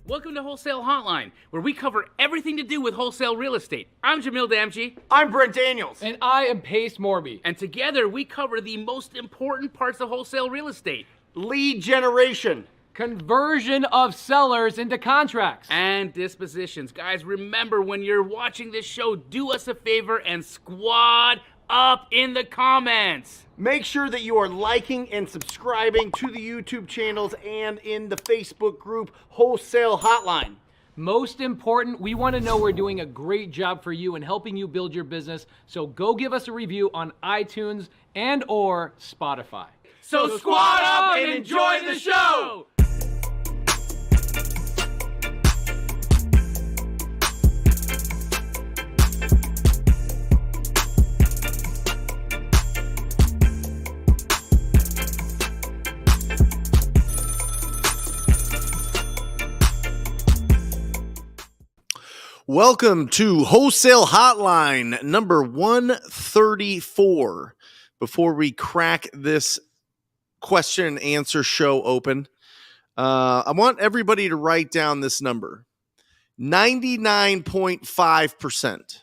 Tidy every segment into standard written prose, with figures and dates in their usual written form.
Welcome to Wholesale Hotline, where we cover everything to do with wholesale real estate. I'm Jamil Damji. I'm Brent Daniels. And I am Pace Morby. And together we cover the most important parts of wholesale real estate. Lead generation. Conversion of sellers into contracts. And dispositions. Guys, remember when you're watching this show, do us a favor and squad up in the comments. Make sure that you are liking and subscribing to the YouTube channels and in the Facebook group Wholesale Hotline. Most important, we want to know we're doing a great job for you and helping you build your business. So go give us a review on iTunes and or Spotify. So squad up and enjoy the show! Welcome to Wholesale Hotline number 134. Before we crack this question and answer show open, I want everybody to write down this number. 99.5%.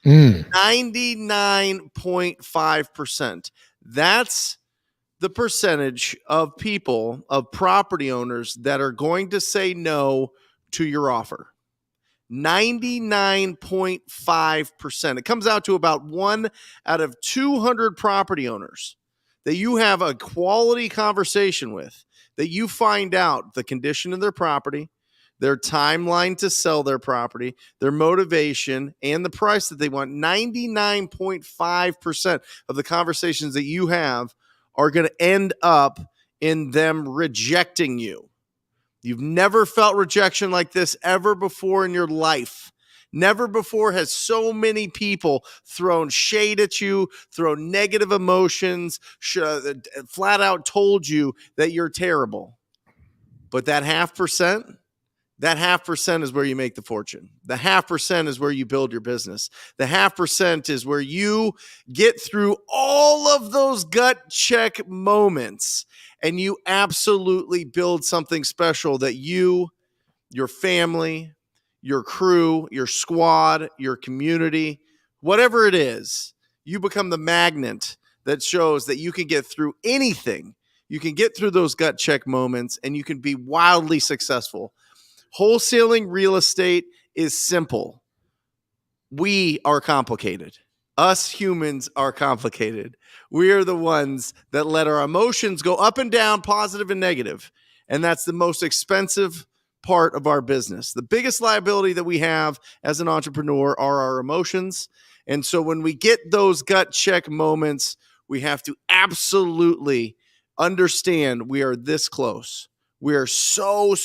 99.5%. That's the percentage of people, of property owners that are going to say no to your offer. 99.5%. It comes out to about 1 out of 200 property owners that you have a quality conversation with, that you find out the condition of their property, their timeline to sell their property, their motivation, and the price that they want. 99.5% of the conversations that you have are going to end up in them rejecting you. You've never felt rejection like this ever before in your life. Never before has so many people thrown shade at you, thrown negative emotions, flat out told you that you're terrible. But that 0.5%, that 0.5% is where you make the fortune. The 0.5% is where you build your business. The 0.5% is where you get through all of those gut check moments and you absolutely build something special that you, your family, your crew, your squad, your community, whatever it is, you become the magnet that shows that you can get through anything. You can get through those gut check moments and you can be wildly successful. Wholesaling real estate is simple. We are complicated. Us humans are complicated. We are the ones that let our emotions go up and down, positive and negative. And that's the most expensive part of our business. The biggest liability that we have as an entrepreneur are our emotions. And so when we get those gut check moments, we have to absolutely understand we are this close. We are so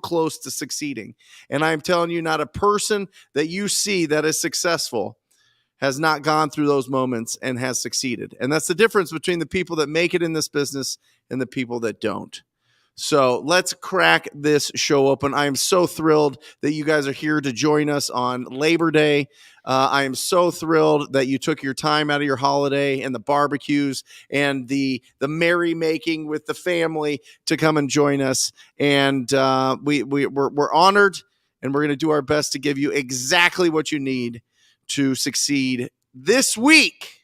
close to succeeding. And I'm telling you, not a person that you see that is successful has not gone through those moments and has succeeded. And that's the difference between the people that make it in this business and the people that don't. So let's crack this show open. I am so thrilled that you guys are here to join us on Labor Day. I am so thrilled that you took your time out of your holiday and the barbecues and the merrymaking with the family to come and join us. And we're honored, and we're going to do our best to give you exactly what you need to succeed this week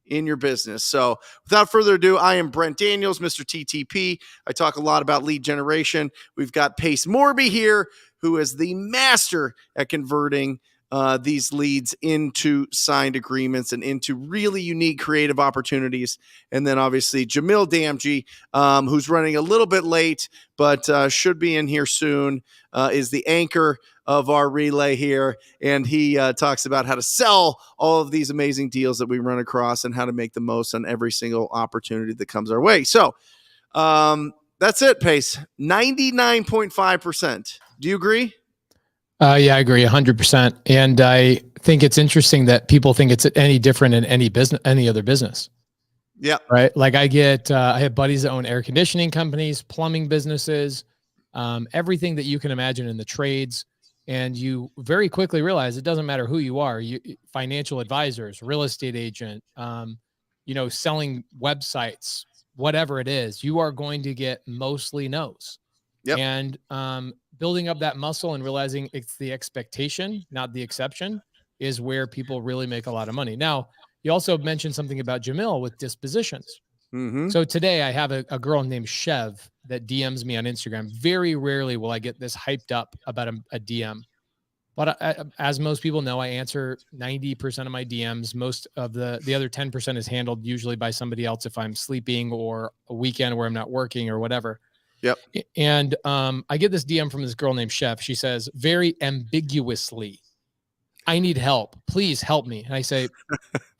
in your business. So without further ado, I am Brent Daniels, Mr. TTP. I talk a lot about lead generation. We've got Pace Morby here, who is the master at converting these leads into signed agreements and into really unique creative opportunities. And then obviously Jamil Damji, who's running a little bit late, but should be in here soon, is the anchor of our relay here. And he talks about how to sell all of these amazing deals that we run across and how to make the most on every single opportunity that comes our way. So that's it, Pace. 99.5%. Do you agree? Yeah, I agree 100%. And I think it's interesting that people think it's any different in any business, any other business. Yeah. Right. Like I have buddies that own air conditioning companies, plumbing businesses, everything that you can imagine in the trades. And you very quickly realize it doesn't matter who you are, financial advisors, real estate agent, selling websites, whatever it is, you are going to get mostly no's. Yep. And building up that muscle and realizing it's the expectation, not the exception, is where people really make a lot of money. Now, you also mentioned something about Jamil with dispositions. Mm-hmm. So today I have a girl named Chev that DMs me on Instagram. Very rarely will I get this hyped up about a DM. But as most people know, I answer 90% of my DMs. Most of the other 10% is handled usually by somebody else if I'm sleeping or a weekend where I'm not working or whatever. Yep. And I get this DM from this girl named Chef. She says, very ambiguously, I need help. Please help me. And I say,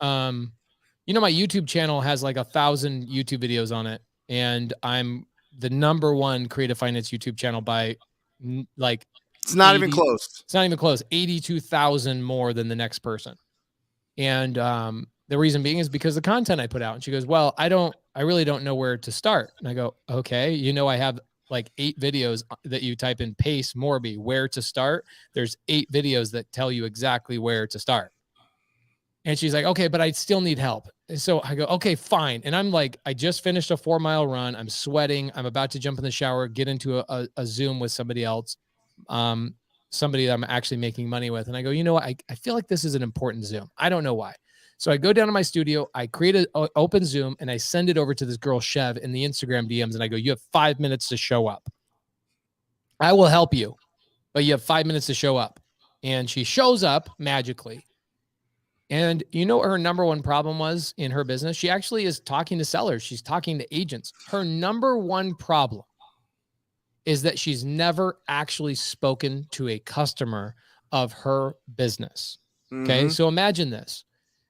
my YouTube channel has like 1,000 YouTube videos on it. And I'm the #1 creative finance YouTube channel by like, it's not even close. It's not even close. 82,000 more than the next person. And the reason being is because the content I put out. And she goes, well, I really don't know where to start. And I go, okay, I have like 8 videos that you type in Pace Morby, where to start. There's 8 videos that tell you exactly where to start. And she's like, okay, but I still need help. And so I go, okay, fine. And I'm like, I just finished a 4-mile run. I'm sweating. I'm about to jump in the shower, get into a Zoom with somebody else. Somebody that I'm actually making money with. And I go, you know what? I feel like this is an important Zoom. I don't know why. So I go down to my studio, I create an open Zoom, and I send it over to this girl, Chev, in the Instagram DMs. And I go, you have 5 minutes to show up. I will help you, but you have 5 minutes to show up. And she shows up magically. And you know what her #1 problem was in her business? She actually is talking to sellers. She's talking to agents. Her #1 problem is that she's never actually spoken to a customer of her business. Okay. Mm-hmm. So imagine this.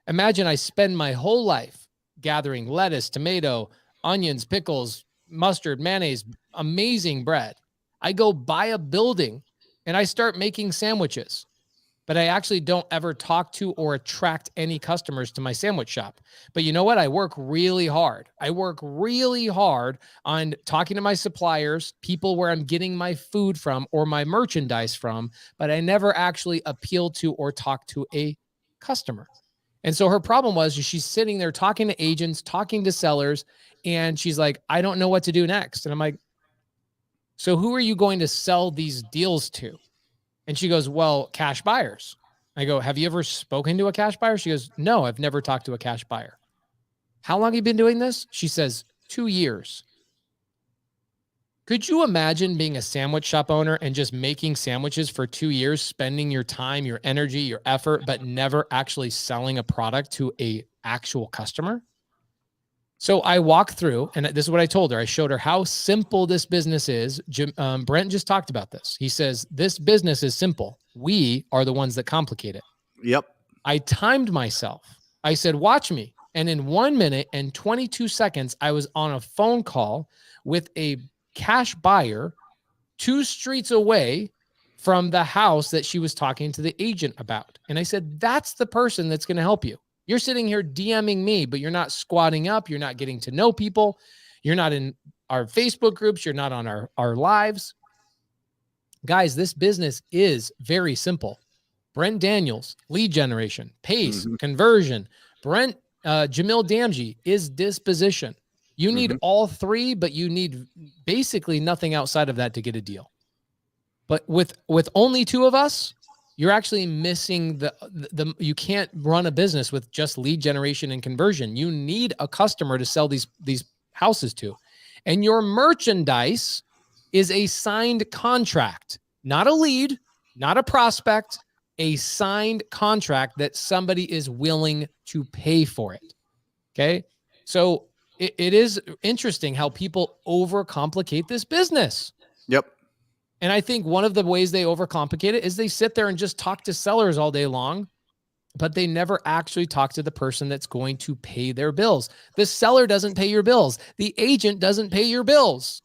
Imagine I spend my whole life gathering lettuce, tomato, onions, pickles, mustard, mayonnaise, amazing bread. I go buy a building and I start making sandwiches, but I actually don't ever talk to or attract any customers to my sandwich shop. But you know what? I work really hard. I work really hard on talking to my suppliers, people where I'm getting my food from or my merchandise from, but I never actually appeal to or talk to a customer. And so her problem was she's sitting there talking to agents, talking to sellers, and she's like, I don't know what to do next. And I'm like, so who are you going to sell these deals to? And she goes, well, cash buyers. I go, have you ever spoken to a cash buyer? She goes, no, I've never talked to a cash buyer. How long have you been doing this? She says, 2 years. Could you imagine being a sandwich shop owner and just making sandwiches for 2 years, spending your time, your energy, your effort, but never actually selling a product to a actual customer? So I walked through, and this is what I told her. I showed her how simple this business is. Brent just talked about this. He says, this business is simple. We are the ones that complicate it. Yep. I timed myself. I said, watch me. And in 1 minute and 22 seconds, I was on a phone call with a cash buyer 2 streets away from the house that she was talking to the agent about. And I said, that's the person that's going to help you. You're sitting here DMing me, but you're not squatting up. You're not getting to know people. You're not in our Facebook groups. You're not on our lives. Guys, this business is very simple. Brent Daniels, lead generation, pace, conversion. Jamil Damji is disposition. You need all 3, but you need basically nothing outside of that to get a deal. But with only 2 of us, you're actually missing you can't run a business with just lead generation and conversion. You need a customer to sell these houses to. And your merchandise is a signed contract, not a lead, not a prospect, a signed contract that somebody is willing to pay for it. Okay. So it is interesting how people overcomplicate this business. Yep. And I think one of the ways they overcomplicate it is they sit there and just talk to sellers all day long, but they never actually talk to the person that's going to pay their bills. The seller doesn't pay your bills. The agent doesn't pay your bills.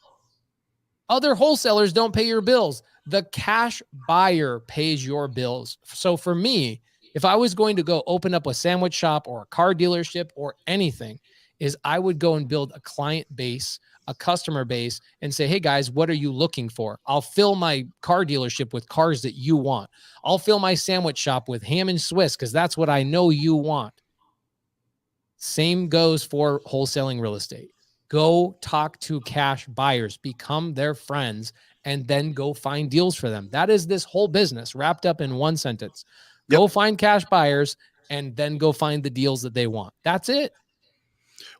Other wholesalers don't pay your bills. The cash buyer pays your bills. So for me, if I was going to go open up a sandwich shop or a car dealership or anything, is I would go and build a client base, a customer base, and say, hey guys, what are you looking for? I'll fill my car dealership with cars that you want. I'll fill my sandwich shop with ham and Swiss because that's what I know you want. Same goes for wholesaling real estate. Go talk to cash buyers, become their friends, and then go find deals for them. That is this whole business wrapped up in one sentence. Yep. Go find cash buyers and then go find the deals that they want. That's it.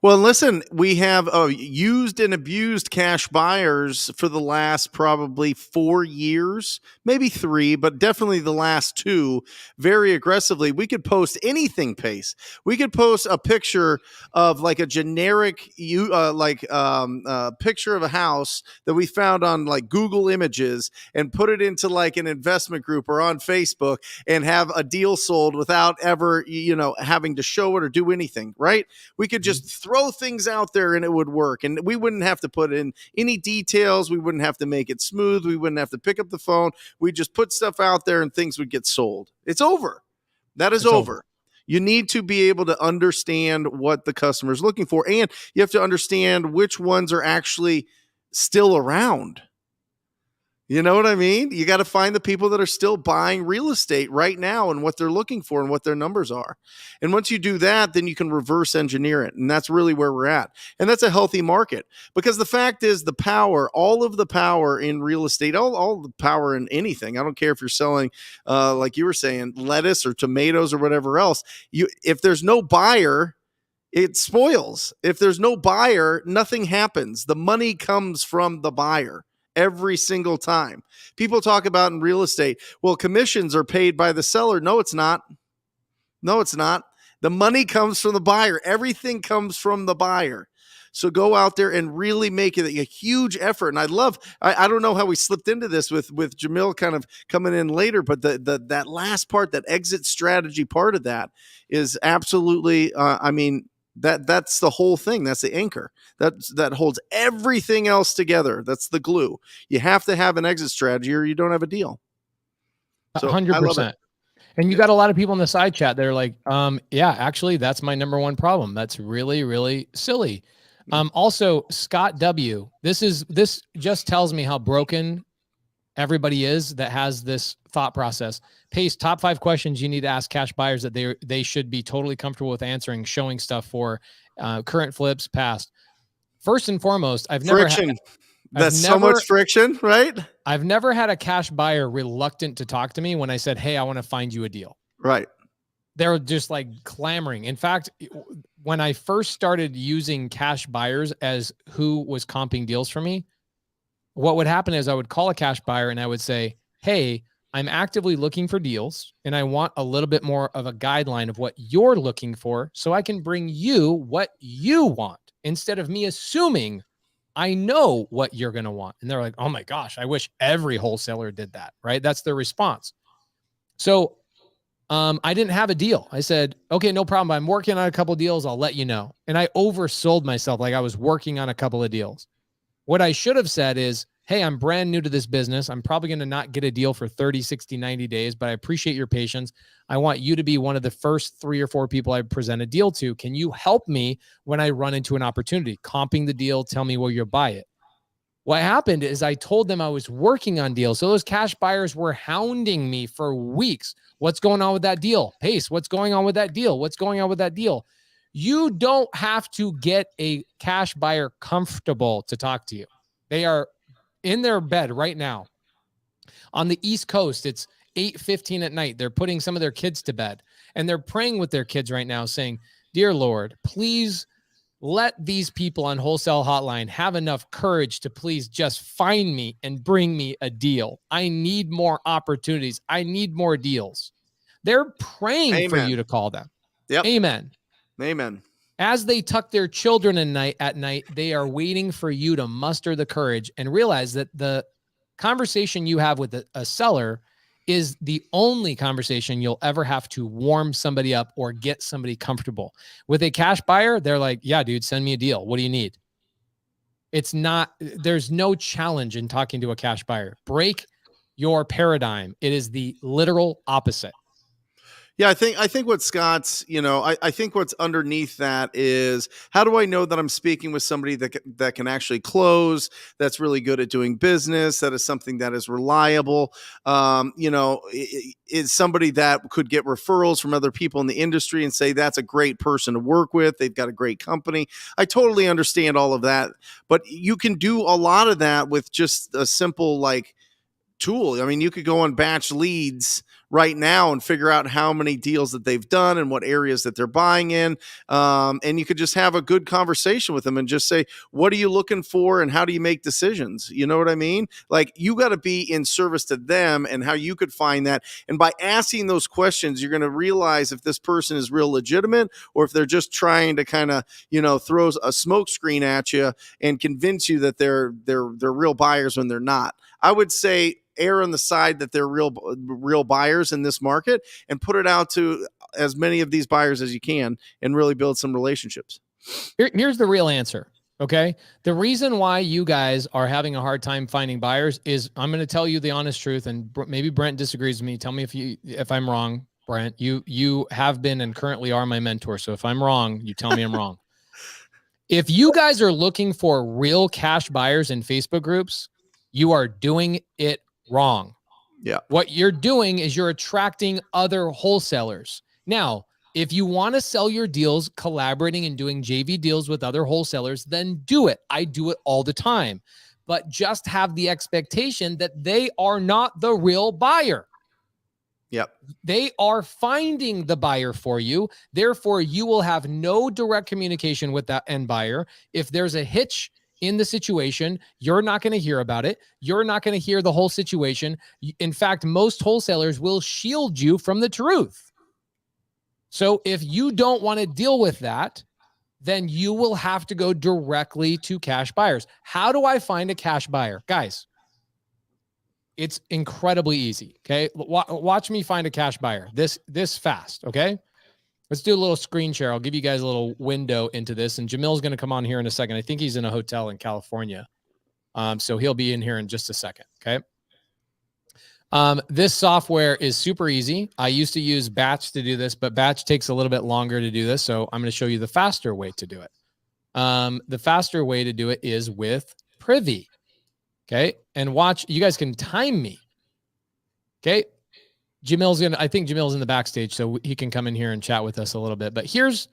Well, listen, we have used and abused cash buyers for the last probably 4 years, maybe 3, but definitely the last 2 very aggressively. We could post anything, Pace. We could post a picture of like a generic picture of a house that we found on like Google Images and put it into like an investment group or on Facebook and have a deal sold without ever, having to show it or do anything, right? We could just throw things out there and it would work, and we wouldn't have to put in any details. We wouldn't have to make it smooth. We wouldn't have to pick up the phone. We just put stuff out there and things would get sold. It's over. That is over. You need to be able to understand what the customer is looking for, and you have to understand which ones are actually still around. You know what I mean? You got to find the people that are still buying real estate right now and what they're looking for and what their numbers are. And once you do that, then you can reverse engineer it. And that's really where we're at. And that's a healthy market, because the fact is the power, all of the power in real estate, all the power in anything. I don't care if you're selling, like you were saying, lettuce or tomatoes or whatever else. If there's no buyer, it spoils. If there's no buyer, nothing happens. The money comes from the buyer. Every single time. People talk about in real estate, well, commissions are paid by the seller. No, it's not. No, it's not. The money comes from the buyer. Everything comes from the buyer. So go out there and really make it a huge effort. And I don't know how we slipped into this with Jamil kind of coming in later, but that last part, that exit strategy part of that is absolutely, that's the whole thing. That's the anchor that holds everything else together. That's the glue. You have to have an exit strategy or you don't have a deal. So 100%. And you got a lot of people in the side chat that are like, yeah, actually that's my number one problem. That's really, really silly. Also Scott W, this just tells me how broken everybody is that has this thought process. Pace, top 5 questions you need to ask cash buyers that they should be totally comfortable with answering, showing stuff for current flips, past. First and foremost, That's so much friction, right? I've never had a cash buyer reluctant to talk to me when I said, hey, I want to find you a deal. Right. They're just like clamoring. In fact, when I first started using cash buyers as who was comping deals for me, what would happen is I would call a cash buyer and I would say, hey, I'm actively looking for deals and I want a little bit more of a guideline of what you're looking for so I can bring you what you want instead of me assuming I know what you're going to want. And they're like, oh my gosh, I wish every wholesaler did that, right? That's their response. So I didn't have a deal. I said, okay, no problem. I'm working on a couple of deals. I'll let you know. And I oversold myself like I was working on a couple of deals. What I should have said is, hey, I'm brand new to this business. I'm probably going to not get a deal for 30, 60, 90 days, but I appreciate your patience. I want you to be one of the first 3 or 4 people I present a deal to. Can you help me when I run into an opportunity? Comping the deal, tell me where you'll buy it. What happened is I told them I was working on deals. So those cash buyers were hounding me for weeks. What's going on with that deal? Pace, what's going on with that deal? What's going on with that deal? You don't have to get a cash buyer comfortable to talk to you. They are in their bed right now. On the East Coast, it's 8:15 at night. They're putting some of their kids to bed and they're praying with their kids right now saying, dear Lord, please let these people on Wholesale Hotline have enough courage to please just find me and bring me a deal. I need more opportunities. I need more deals. They're praying for you to call them. Yep. Amen. Amen. As they tuck their children at night, they are waiting for you to muster the courage and realize that the conversation you have with a seller is the only conversation you'll ever have to warm somebody up or get somebody comfortable. With a cash buyer, they're like, yeah, dude, send me a deal. What do you need? There's no challenge in talking to a cash buyer. Break your paradigm. It is the literal opposite. Yeah, I think what Scott's, I think what's underneath that is, how do I know that I'm speaking with somebody that can actually close, that's really good at doing business, that is something that is reliable, is somebody that could get referrals from other people in the industry and say that's a great person to work with. They've got a great company. I totally understand all of that, but you can do a lot of that with just a simple tool. I mean, you could go on Batch Leads right now and figure out how many deals that they've done and what areas that they're buying in. And you could just have a good conversation with them and just say, what are you looking for and how do you make decisions? You know what I mean? You got to be in service to them and how you could find that. And by asking those questions, you're going to realize if this person is real legitimate or if they're just trying to kind of, throw a smoke screen at you and convince you that they're real buyers when they're not. I would say err on the side that they're real buyers in this market and put it out to as many of these buyers as you can and really build some relationships. Here's the real answer. Okay. The reason why you guys are having a hard time finding buyers is, I'm going to tell you the honest truth, and maybe Brent disagrees with me. Tell me if I'm wrong, Brent. You have been and currently are my mentor. So if I'm wrong, you tell me I'm wrong. If you guys are looking for real cash buyers in Facebook groups, you are doing it wrong. Yeah. What you're doing is you're attracting other wholesalers. Now, if you want to sell your deals collaborating and doing JV deals with other wholesalers, then do it. I do it all the time. But just have the expectation that they are not the real buyer. Yep. They are finding the buyer for you. Therefore, you will have no direct communication with that end buyer. If there's a hitch in the situation, you're not going to hear about it. You're not going to hear the whole situation. In fact, most wholesalers will shield you from the truth. So if you don't want to deal with that, then you will have to go directly to cash buyers. How do I find a cash buyer? Guys, it's incredibly easy. Okay. Watch me find a cash buyer this fast. Okay. Let's do a little screen share. I'll give you guys a little window into this, and Jamil's going to come on here in a second. I think he's in a hotel in California. So he'll be in here in just a second. Okay. This software is super easy. I used to use Batch to do this, but Batch takes a little bit longer to do this. So I'm going to show you the faster way to do it. The faster way to do it is with Privy. Okay. And watch, you guys can time me. Okay. I think Jamil's in the backstage, so he can come in here and chat with us a little bit. But here's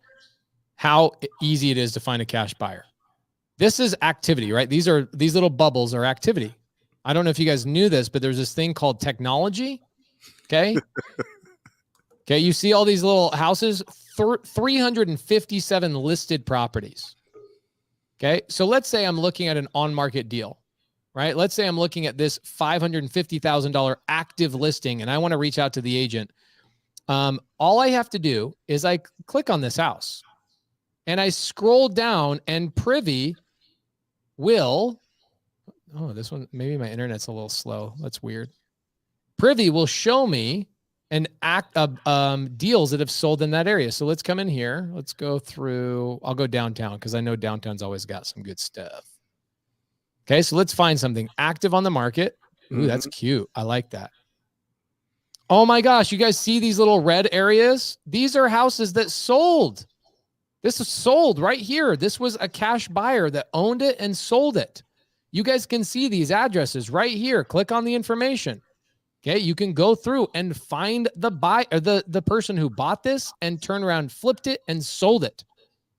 how easy it is to find a cash buyer. This is activity, right? These little bubbles are activity. I don't know if you guys knew this, but there's this thing called technology. Okay. Okay. You see all these little houses, 357 listed properties. Okay. So let's say I'm looking at an on-market deal, right? Let's say I'm looking at this $550,000 active listing and I want to reach out to the agent. All I have to do is I click on this house and I scroll down, and Privy will, this one, maybe my internet's a little slow. That's weird. Privy will show me an act of deals that have sold in that area. So let's come in here. Let's go through, I'll go downtown because I know downtown's always got some good stuff. Okay, so let's find something active on the market. Ooh, that's cute. I like that. Oh my gosh, you guys see these little red areas? These are houses that sold. This is sold right here. This was a cash buyer that owned it and sold it. You guys can see these addresses right here. Click on the information. Okay, you can go through and find the buyer, the person who bought this and turned around, flipped it, and sold it.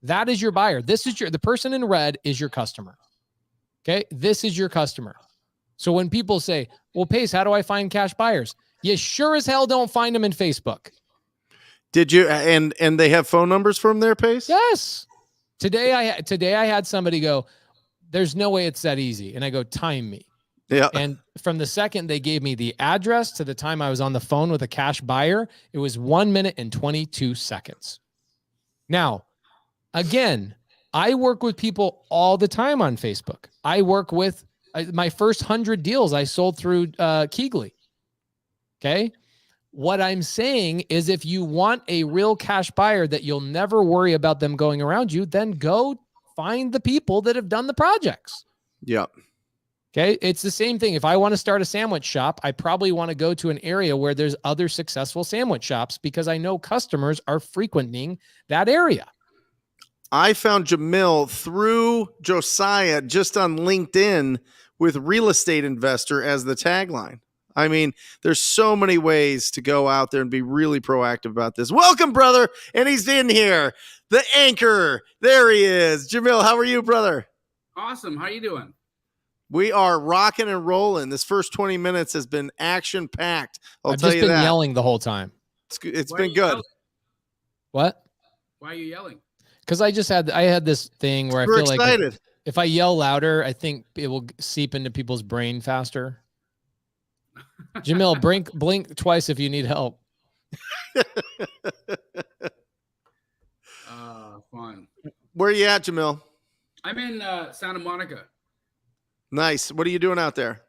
That is your buyer. The person in red is your customer. Okay, this is your customer. So when people say, well, Pace, how do I find cash buyers? You sure as hell don't find them in Facebook. Did you, and they have phone numbers from their Pace? Yes. Today I had somebody go, there's no way it's that easy. And I go, time me. Yeah. And from the second they gave me the address to the time I was on the phone with a cash buyer, it was 1 minute and 22 seconds. Now, again, I work with people all the time on Facebook. I work with my first 100 deals I sold through Keegley. Okay. What I'm saying is, if you want a real cash buyer that you'll never worry about them going around you, then go find the people that have done the projects. Yeah. Okay. It's the same thing. If I want to start a sandwich shop, I probably want to go to an area where there's other successful sandwich shops because I know customers are frequenting that area. I found Jamil through Josiah just on LinkedIn with real estate investor as the tagline. I mean, there's so many ways to go out there and be really proactive about this. Welcome, brother. And he's in here. The anchor. There he is. Jamil, how are you, brother? Awesome. How you doing? We are rocking and rolling. This first 20 minutes has been action packed. I've just been yelling the whole time. It's been good. Yelling? What? Why are you yelling? Because I had this thing where We're I feel excited. like if I yell louder, I think it will seep into people's brain faster. Jamil, blink twice if you need help. Fun. Where are you at, Jamil? I'm in Santa Monica. Nice. What are you doing out there?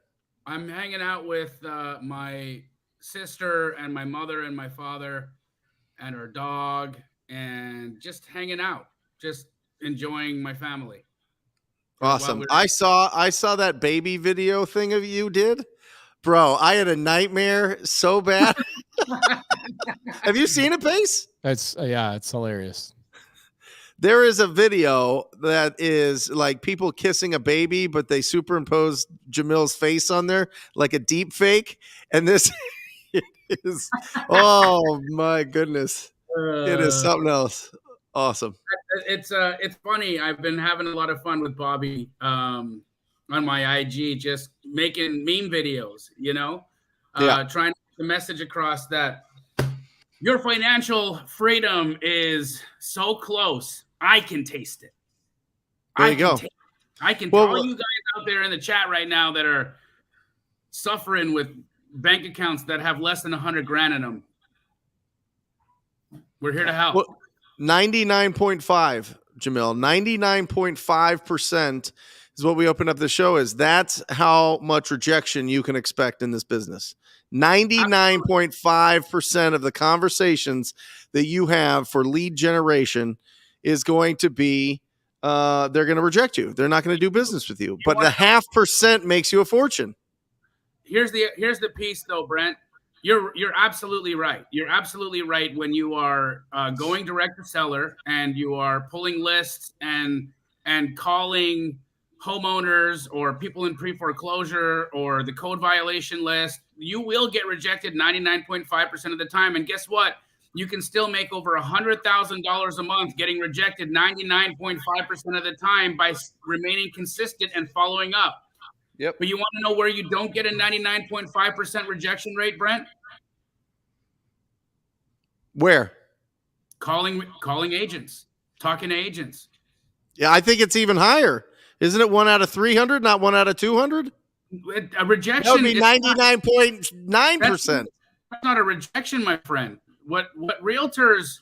I'm hanging out with my sister and my mother and my father and our dog and just hanging out, just enjoying my family. Awesome. I saw that baby video thing of you did. Bro, I had a nightmare so bad. Have you seen it, Pace? It's hilarious. There is a video that is like people kissing a baby, but they superimposed Jamil's face on there like a deep fake. And this is, oh my goodness. It is something else. Awesome. It's funny. I've been having a lot of fun with Bobby on my IG, just making meme videos, trying to get the message across that your financial freedom is so close. I can taste it. There you go. I can tell you guys out there in the chat right now that are suffering with bank accounts that have less than 100 grand in them. We're here to help. Well, 99.5, Jamil. 99.5% is what we opened up the show is. That's how much rejection you can expect in this business. 99.5% of the conversations that you have for lead generation is going to be they're going to reject you. They're not going to do business with you. But the 0.5% makes you a fortune. Here's the piece though, Brent. You're absolutely right. You're absolutely right when you are going direct to seller and you are pulling lists and calling homeowners or people in pre-foreclosure or the code violation list. You will get rejected 99.5% of the time. And guess what? You can still make over $100,000 a month getting rejected 99.5% of the time by remaining consistent and following up. Yep. But you want to know where you don't get a 99.5% rejection rate, Brent? Where? Calling agents, talking to agents. Yeah, I think it's even higher. Isn't it 1 out of 300, not 1 out of 200? A rejection. That would be 99.9%. That's not a rejection, my friend. What realtors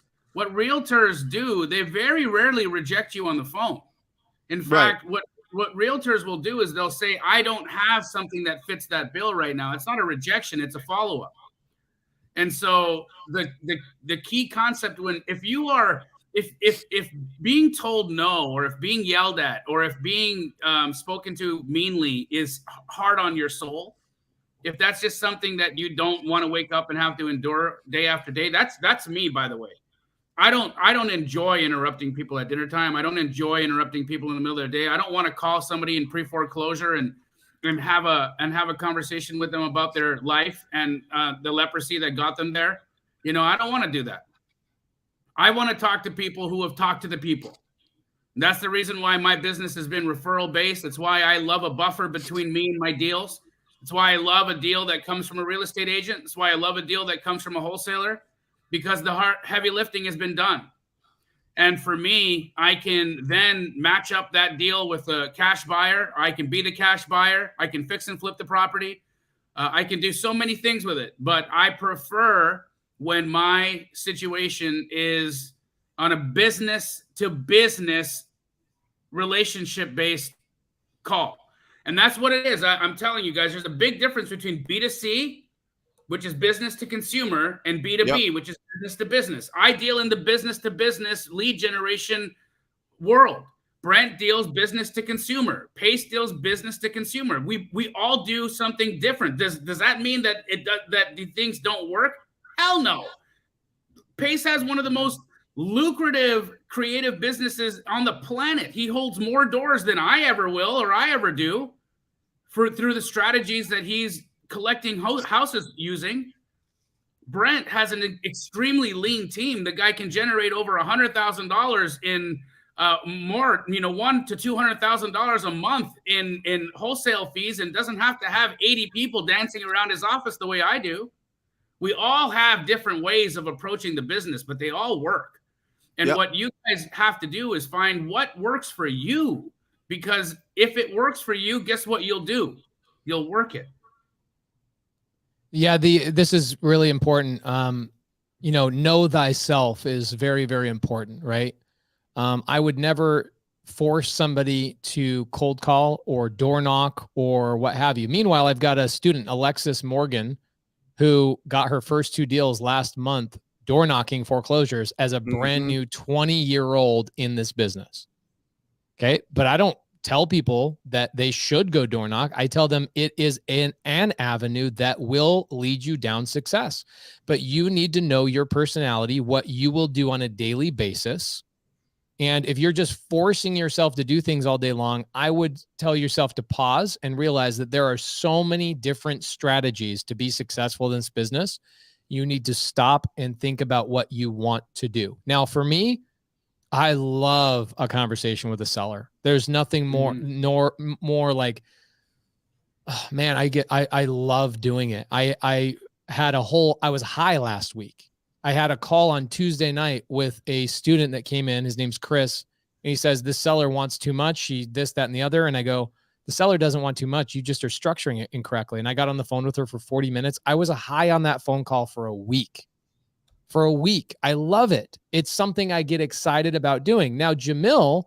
do, they very rarely reject you on the phone. In fact, what realtors will do is they'll say, I don't have something that fits that bill right now. It's not a rejection, it's a follow-up. And so the key concept if being told no, or if being yelled at, or if being spoken to meanly is hard on your soul, if that's just something that you don't want to wake up and have to endure day after day, that's me, by the way. I don't enjoy interrupting people at dinner time. I don't enjoy interrupting people in the middle of their day. I don't want to call somebody in pre-foreclosure and have a conversation with them about their life and the leprosy that got them there. I don't want to do that. I want to talk to people who have talked to the people. That's the reason why my business has been referral based. It's why I love a buffer between me and my deals. It's why I love a deal that comes from a real estate agent. It's why I love a deal that comes from a wholesaler, because the heavy lifting has been done. And for me, I can then match up that deal with a cash buyer. I can be the cash buyer. I can fix and flip the property. I can do so many things with it. But I prefer when my situation is on a business-to-business relationship-based call. And that's what it is. I'm telling you guys, there's a big difference between B2C, which is business to consumer, and B2B, which is business to business. I deal in the business to business lead generation world. Brent deals business to consumer. Pace deals business to consumer. We all do something different. Does that mean that that the things don't work? Hell no. Pace has one of the most lucrative creative businesses on the planet. He holds more doors than I ever will or I ever do through the strategies that he's collecting houses using. Brent has an extremely lean team. The guy can generate over $100,000 in more, $100,000 to $200,000 a month in wholesale fees, and doesn't have to have 80 people dancing around his office the way I do. We all have different ways of approaching the business, but they all work. And what you guys have to do is find what works for you, because if it works for you, guess what you'll do? You'll work it. Yeah, this is really important. Know thyself is very, very important, right? I would never force somebody to cold call or door knock or what have you. Meanwhile, I've got a student, Alexis Morgan, who got her first 2 deals last month door knocking foreclosures as a brand new 20-year-old in this business. Okay. But I don't tell people that they should go door knock. I tell them it is an avenue that will lead you down success, but you need to know your personality, what you will do on a daily basis. And if you're just forcing yourself to do things all day long, I would tell yourself to pause and realize that there are so many different strategies to be successful in this business. You need to stop and think about what you want to do. Now, for me, I love a conversation with a seller. There's nothing more, more like, oh, man, I love doing it. I was high last week. I had a call on Tuesday night with a student that came in. His name's Chris. And he says, this seller wants too much. This, that, and the other. And I go, the seller doesn't want too much. You just are structuring it incorrectly. And I got on the phone with her for 40 minutes. I was high on that phone call for a week. I love it. It's something I get excited about doing. Now, Jamil,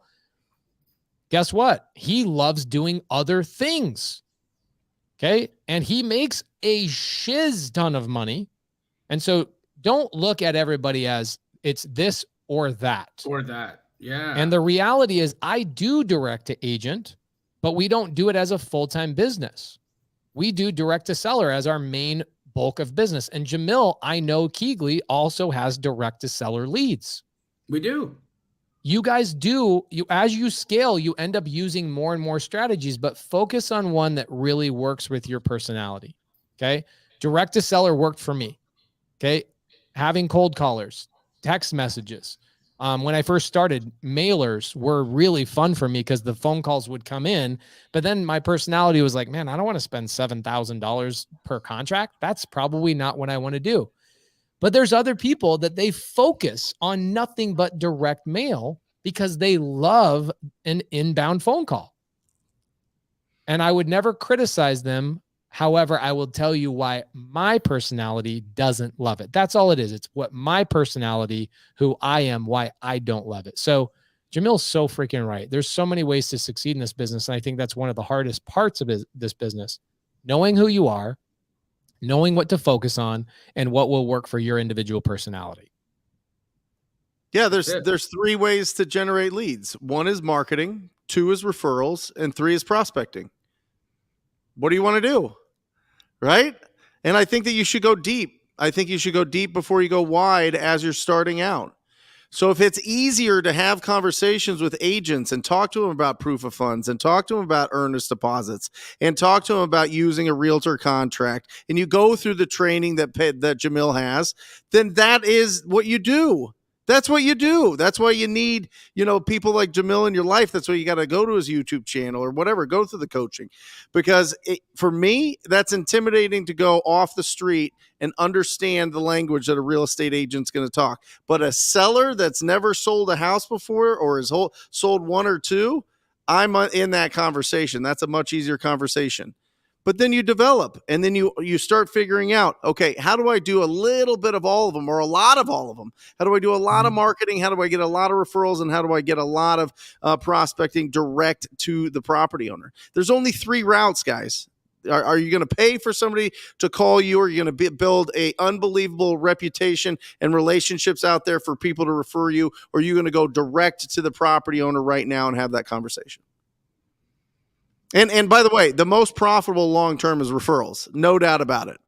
guess what? He loves doing other things. Okay. And he makes a shiz ton of money. And so don't look at everybody as it's this or that. Or that. Yeah. And the reality is I do direct to agent, but we don't do it as a full-time business. We do direct to seller as our main bulk of business. And Jamil, I know Keegley also has direct to seller leads. We do. You guys do. As you scale, you end up using more and more strategies, but focus on one that really works with your personality. Okay. Direct to seller worked for me. Okay. Having cold callers, text messages. When I first started, mailers were really fun for me because the phone calls would come in, but then my personality was like, man, I don't want to spend $7,000 per contract. That's probably not what I want to do. But there's other people that they focus on nothing but direct mail because they love an inbound phone call. And I would never criticize them. However, I will tell you why my personality doesn't love it. That's all it is. It's what my personality, who I am, why I don't love it. So Jamil's so freaking right. There's so many ways to succeed in this business. And I think that's one of the hardest parts of this business. Knowing who you are, knowing what to focus on, and what will work for your individual personality. Yeah, there's 3 ways to generate leads. 1 is marketing, 2 is referrals, and 3 is prospecting. What do you want to do? Right? And I think that you should go deep. I think you should go deep before you go wide as you're starting out. So if it's easier to have conversations with agents and talk to them about proof of funds and talk to them about earnest deposits and talk to them about using a realtor contract, and you go through the training that Jamil has, then that is what you do. That's what you do. That's why you need, people like Jamil in your life. That's why you got to go to his YouTube channel or whatever, go through the coaching, because for me, that's intimidating to go off the street and understand the language that a real estate agent's going to talk. But a seller that's never sold a house before or has sold 1 or 2, I'm in that conversation. That's a much easier conversation. But then you develop, and then you start figuring out, okay, how do I do a little bit of all of them or a lot of all of them? How do I do a lot of marketing? How do I get a lot of referrals? And how do I get a lot of prospecting direct to the property owner? There's only 3 routes, guys. Are you going to pay for somebody to call you? Or are you going to build a unbelievable reputation and relationships out there for people to refer you? Or are you going to go direct to the property owner right now and have that conversation? And by the way, the most profitable long-term is referrals. No doubt about it.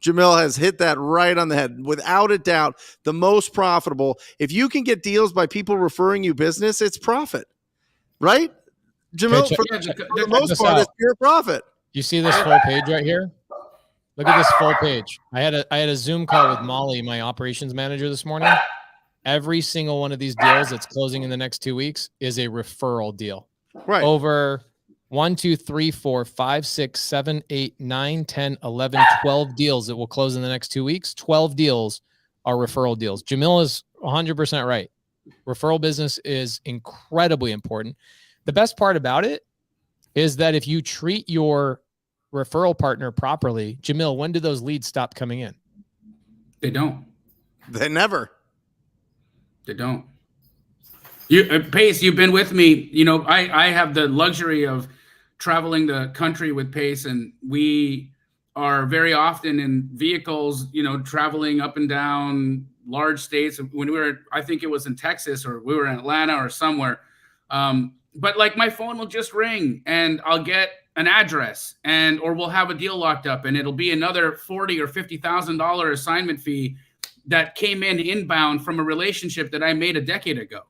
Jamil has hit that right on the head. Without a doubt, the most profitable. If you can get deals by people referring you business, it's profit, right? Jamil, for the most part, it's pure profit. You see this full page right here? Look at this full page. I had a Zoom call with Molly, my operations manager, this morning. Every single one of these deals that's closing in the next 2 weeks is a referral deal. Right. Over 1, 2, 3, 4, 5, 6, 7, 8, 9, 10, 11, 12 deals that will close in the next 2 weeks. 12 deals are referral deals. Jamil is 100% right. Referral business is incredibly important. The best part about it is that if you treat your referral partner properly, Jamil, when do those leads stop coming in? They don't. They never. They don't. Pace, you've been with me. You know, I have the luxury of traveling the country with Pace, and we are very often in vehicles, you know, traveling up and down large states. When we were, I think it was in Texas, or we were in Atlanta or somewhere. But like my phone will just ring and I'll get an address or we'll have a deal locked up and it'll be another $40,000 or $50,000 assignment fee that came in inbound from a relationship that I made a decade ago.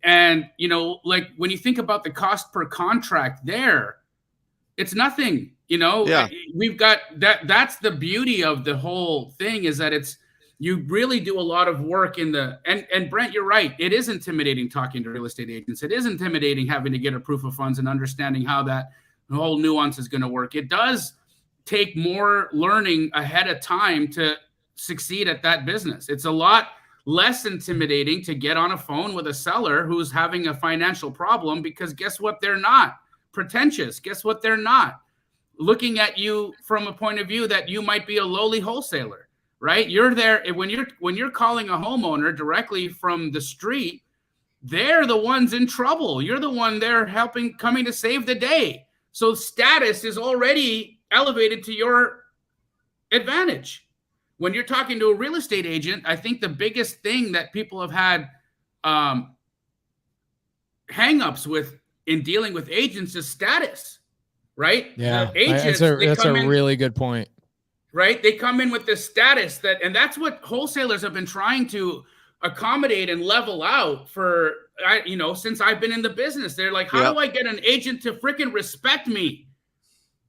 And, you know, like when you think about the cost per contract there, it's nothing, you know. Yeah. We've got that. That's the beauty of the whole thing, is that you really do a lot of work in and Brent, you're right. It is intimidating talking to real estate agents. It is intimidating having to get a proof of funds and understanding how that whole nuance is going to work. It does take more learning ahead of time to succeed at that business. It's a lot less intimidating to get on a phone with a seller who's having a financial problem, because guess what? They're not pretentious. Guess what? They're not looking at you from a point of view that you might be a lowly wholesaler. Right? You're there when you're calling a homeowner directly from the street, they're the ones in trouble. You're the one they're coming to save the day. So status is already elevated to your advantage. When you're talking to a real estate agent, I think the biggest thing that people have had hangups with in dealing with agents is status, right? Yeah, agents, that's a really good point. Right? They come in with this status and that's what wholesalers have been trying to accommodate and level out since I've been in the business. They're like, how do I get an agent to freaking respect me?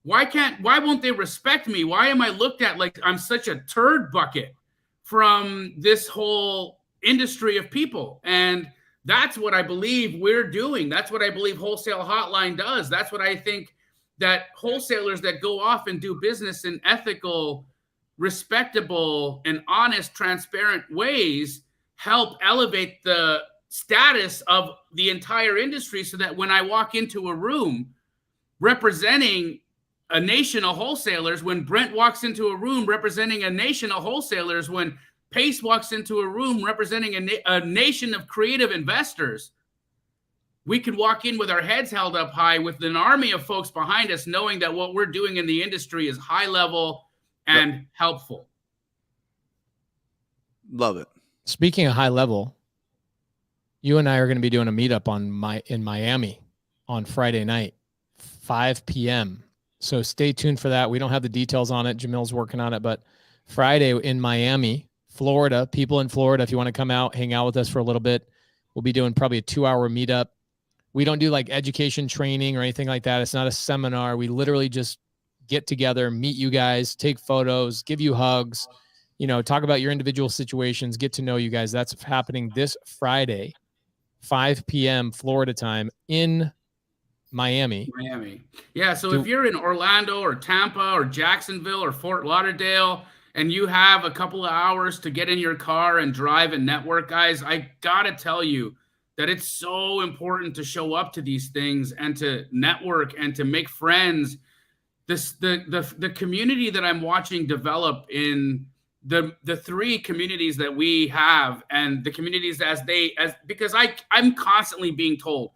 Why won't they respect me? Why am I looked at like I'm such a turd bucket from this whole industry of people? And that's what I believe we're doing. That's what I believe Wholesale Hotline does. That's what I think that wholesalers that go off and do business in ethical, respectable, and honest, transparent ways help elevate the status of the entire industry, so that when I walk into a room representing a nation of wholesalers, when Brent walks into a room representing a nation of wholesalers, when Pace walks into a room representing a nation of creative investors, we can walk in with our heads held up high with an army of folks behind us, knowing that what we're doing in the industry is high level and helpful. Love it. Speaking of high level, you and I are going to be doing a meetup in Miami on Friday night, 5 p.m. So stay tuned for that. We don't have the details on it. Jamil's working on it, but Friday in Miami, Florida, people in Florida, if you want to come out, hang out with us for a little bit, we'll be doing probably a 2-hour meetup. We don't do like education training or anything like that. It's not a seminar. We literally just get together, meet you guys, take photos, give you hugs, talk about your individual situations, get to know you guys. That's happening this Friday, 5 p.m. Florida time in Miami. Yeah. So if you're in Orlando or Tampa or Jacksonville or Fort Lauderdale and you have a couple of hours to get in your car and drive and network, guys, I got to tell you that it's so important to show up to these things and to network and to make friends. The community that I'm watching develop in the three communities that we have, and the communities because I'm constantly being told,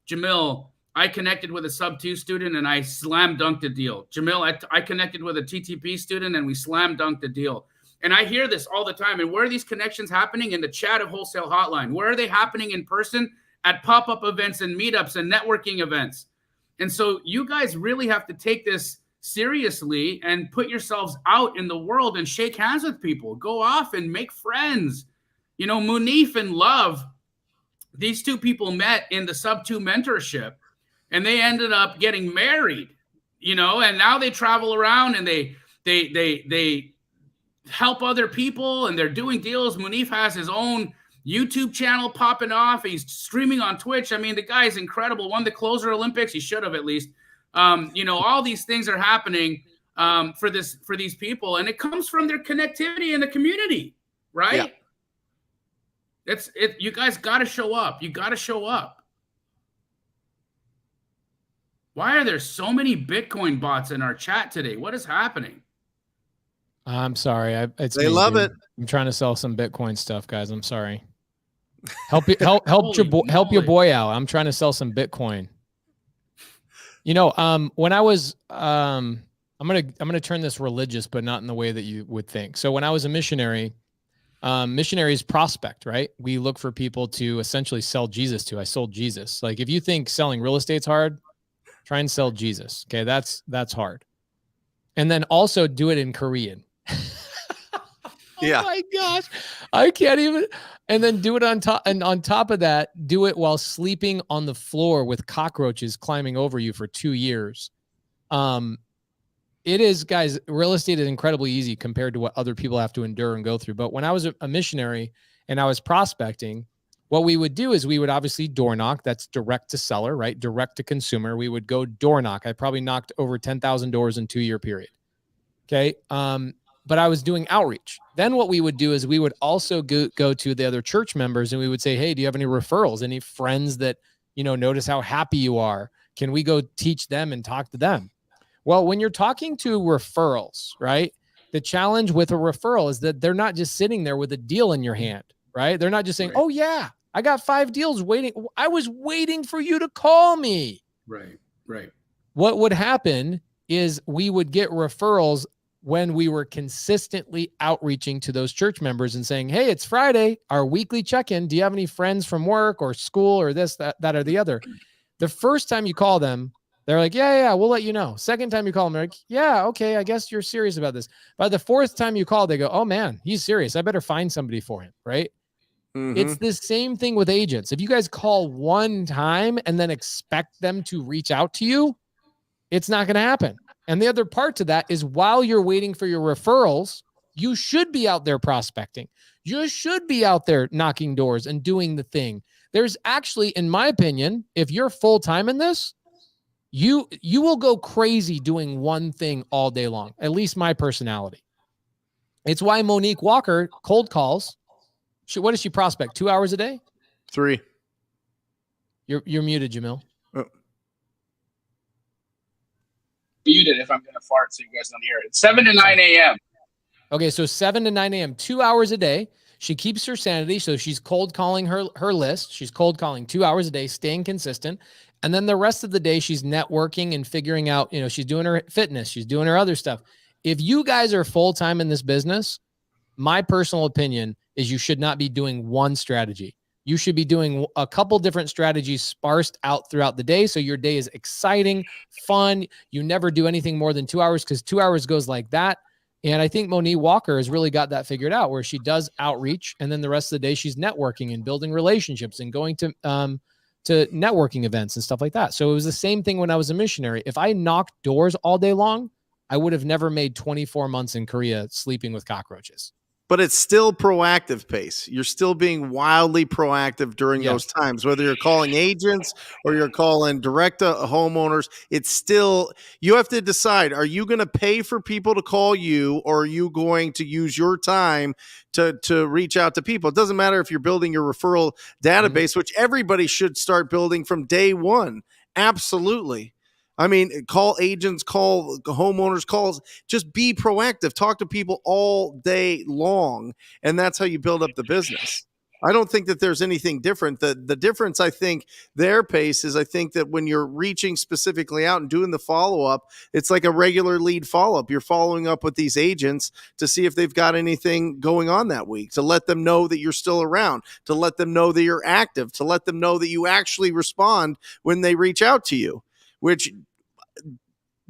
Jamil, I connected with a sub 2 student and I slam dunked a deal. Jamil, I connected with a TTP student and we slam dunked a deal. And I hear this all the time. And where are these connections happening? In the chat of Wholesale Hotline? Where are they happening in person? At pop-up events and meetups and networking events. And so you guys really have to take this seriously and put yourselves out in the world and shake hands with people. Go off and make friends. You know, Munif and Love, these two people met in the sub 2 mentorship and they ended up getting married, you know, and now they travel around and they help other people and they're doing deals. Munif has his own YouTube channel popping off. He's streaming on Twitch. I mean, the guy is incredible. Won the Closer Olympics. He should have at least. You know, all these things are happening for these people, and it comes from their connectivity in the community, right? Yeah. It's it. You guys got to show up. You got to show up. Why are there so many Bitcoin bots in our chat today? What is happening? I'm sorry. They love it. I'm trying to sell some Bitcoin stuff, guys. I'm sorry. Help your boy out. I'm trying to sell some Bitcoin. You know, when I was, I'm gonna turn this religious, but not in the way that you would think. So when I was a missionary, missionaries prospect, right? We look for people to essentially sell Jesus to. I sold Jesus. Like if you think selling real estate's hard, try and sell Jesus. Okay, that's hard. And then also do it in Korean. Yeah. Oh my gosh, I can't even. And then do it on top, and on top of that, do it while sleeping on the floor with cockroaches climbing over you for 2 years. It is, guys, real estate is incredibly easy compared to what other people have to endure and go through. But when I was a missionary and I was prospecting, what we would do is we would obviously door knock. That's direct to seller, right? Direct to consumer. We would go door knock. I probably knocked over 10,000 doors in 2-year period. Okay. But I was doing outreach. Then what we would do is we would also go to the other church members and we would say, hey, do you have any referrals? Any friends that, you know, notice how happy you are? Can we go teach them and talk to them? Well, when you're talking to referrals, right? The challenge with a referral is that they're not just sitting there with a deal in your hand, right? They're not just saying, oh yeah, I got 5 deals waiting. I was waiting for you to call me. Right. What would happen is we would get referrals when we were consistently outreaching to those church members and saying, hey, it's Friday, our weekly check-in. Do you have any friends from work or school or this, that, or the other? The first time you call them, they're like, yeah, we'll let you know. Second time you call them, they're like, yeah, okay, I guess you're serious about this. By the 4th time you call, they go, oh man, he's serious. I better find somebody for him, right? Mm-hmm. It's the same thing with agents. If you guys call one time and then expect them to reach out to you, it's not going to happen. And the other part to that is while you're waiting for your referrals, you should be out there prospecting. You should be out there knocking doors and doing the thing. There's actually, in my opinion, if you're full-time in this, you will go crazy doing one thing all day long, at least my personality. It's why Monique Walker cold calls. What does she prospect? 2 hours a day? 3. You're muted, Jamil. Muted if I'm going to fart so you guys don't hear it. It's 7 to 9 a.m. Okay, so 7 to 9 a.m., 2 hours a day. She keeps her sanity, so she's cold calling her list. She's cold calling 2 hours a day, staying consistent. And then the rest of the day, she's networking and figuring out, you know, she's doing her fitness. She's doing her other stuff. If you guys are full-time in this business, my personal opinion is you should not be doing one strategy. You should be doing a couple different strategies sparsed out throughout the day. So your day is exciting, fun. You never do anything more than 2 hours because 2 hours goes like that. And I think Monique Walker has really got that figured out where she does outreach. And then the rest of the day, she's networking and building relationships and going to networking events and stuff like that. So it was the same thing when I was a missionary. If I knocked doors all day long, I would have never made 24 months in Korea sleeping with cockroaches. But it's still proactive pace. You're still being wildly proactive during those times, whether you're calling agents or you're calling direct homeowners. It's still, you have to decide, are you going to pay for people to call you or are you going to use your time to reach out to people? It doesn't matter if you're building your referral database, which everybody should start building from day one. Absolutely. I mean, call agents, call homeowners, calls, just be proactive. Talk to people all day long. And that's how you build up the business. I don't think that there's anything different. The difference, I think, their pace is, I think that when you're reaching specifically out and doing the follow-up, it's like a regular lead follow-up. You're following up with these agents to see if they've got anything going on that week, to let them know that you're still around, to let them know that you're active, to let them know that you actually respond when they reach out to you, which,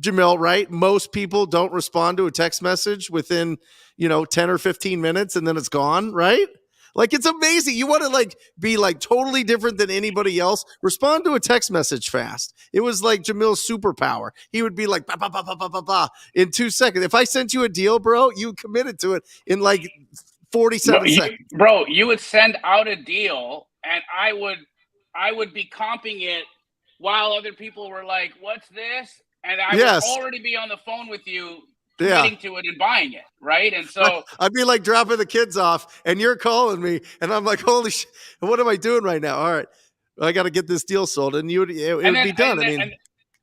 Jamil, right? Most people don't respond to a text message within, 10 or 15 minutes and then it's gone, right? Like, it's amazing. You want to be totally different than anybody else. Respond to a text message fast. It was like Jamil's superpower. He would be like, bah, bah, bah, bah, bah, bah, bah, in 2 seconds. If I sent you a deal, bro, you committed to it in 47 seconds. Bro, you would send out a deal and I would be comping it while other people were like, what's this? And I would already be on the phone with you, committing to it and buying it, right? And so I'd be like dropping the kids off and you're calling me and I'm like, holy shit, what am I doing right now? All right, I got to get this deal sold. And it would be done.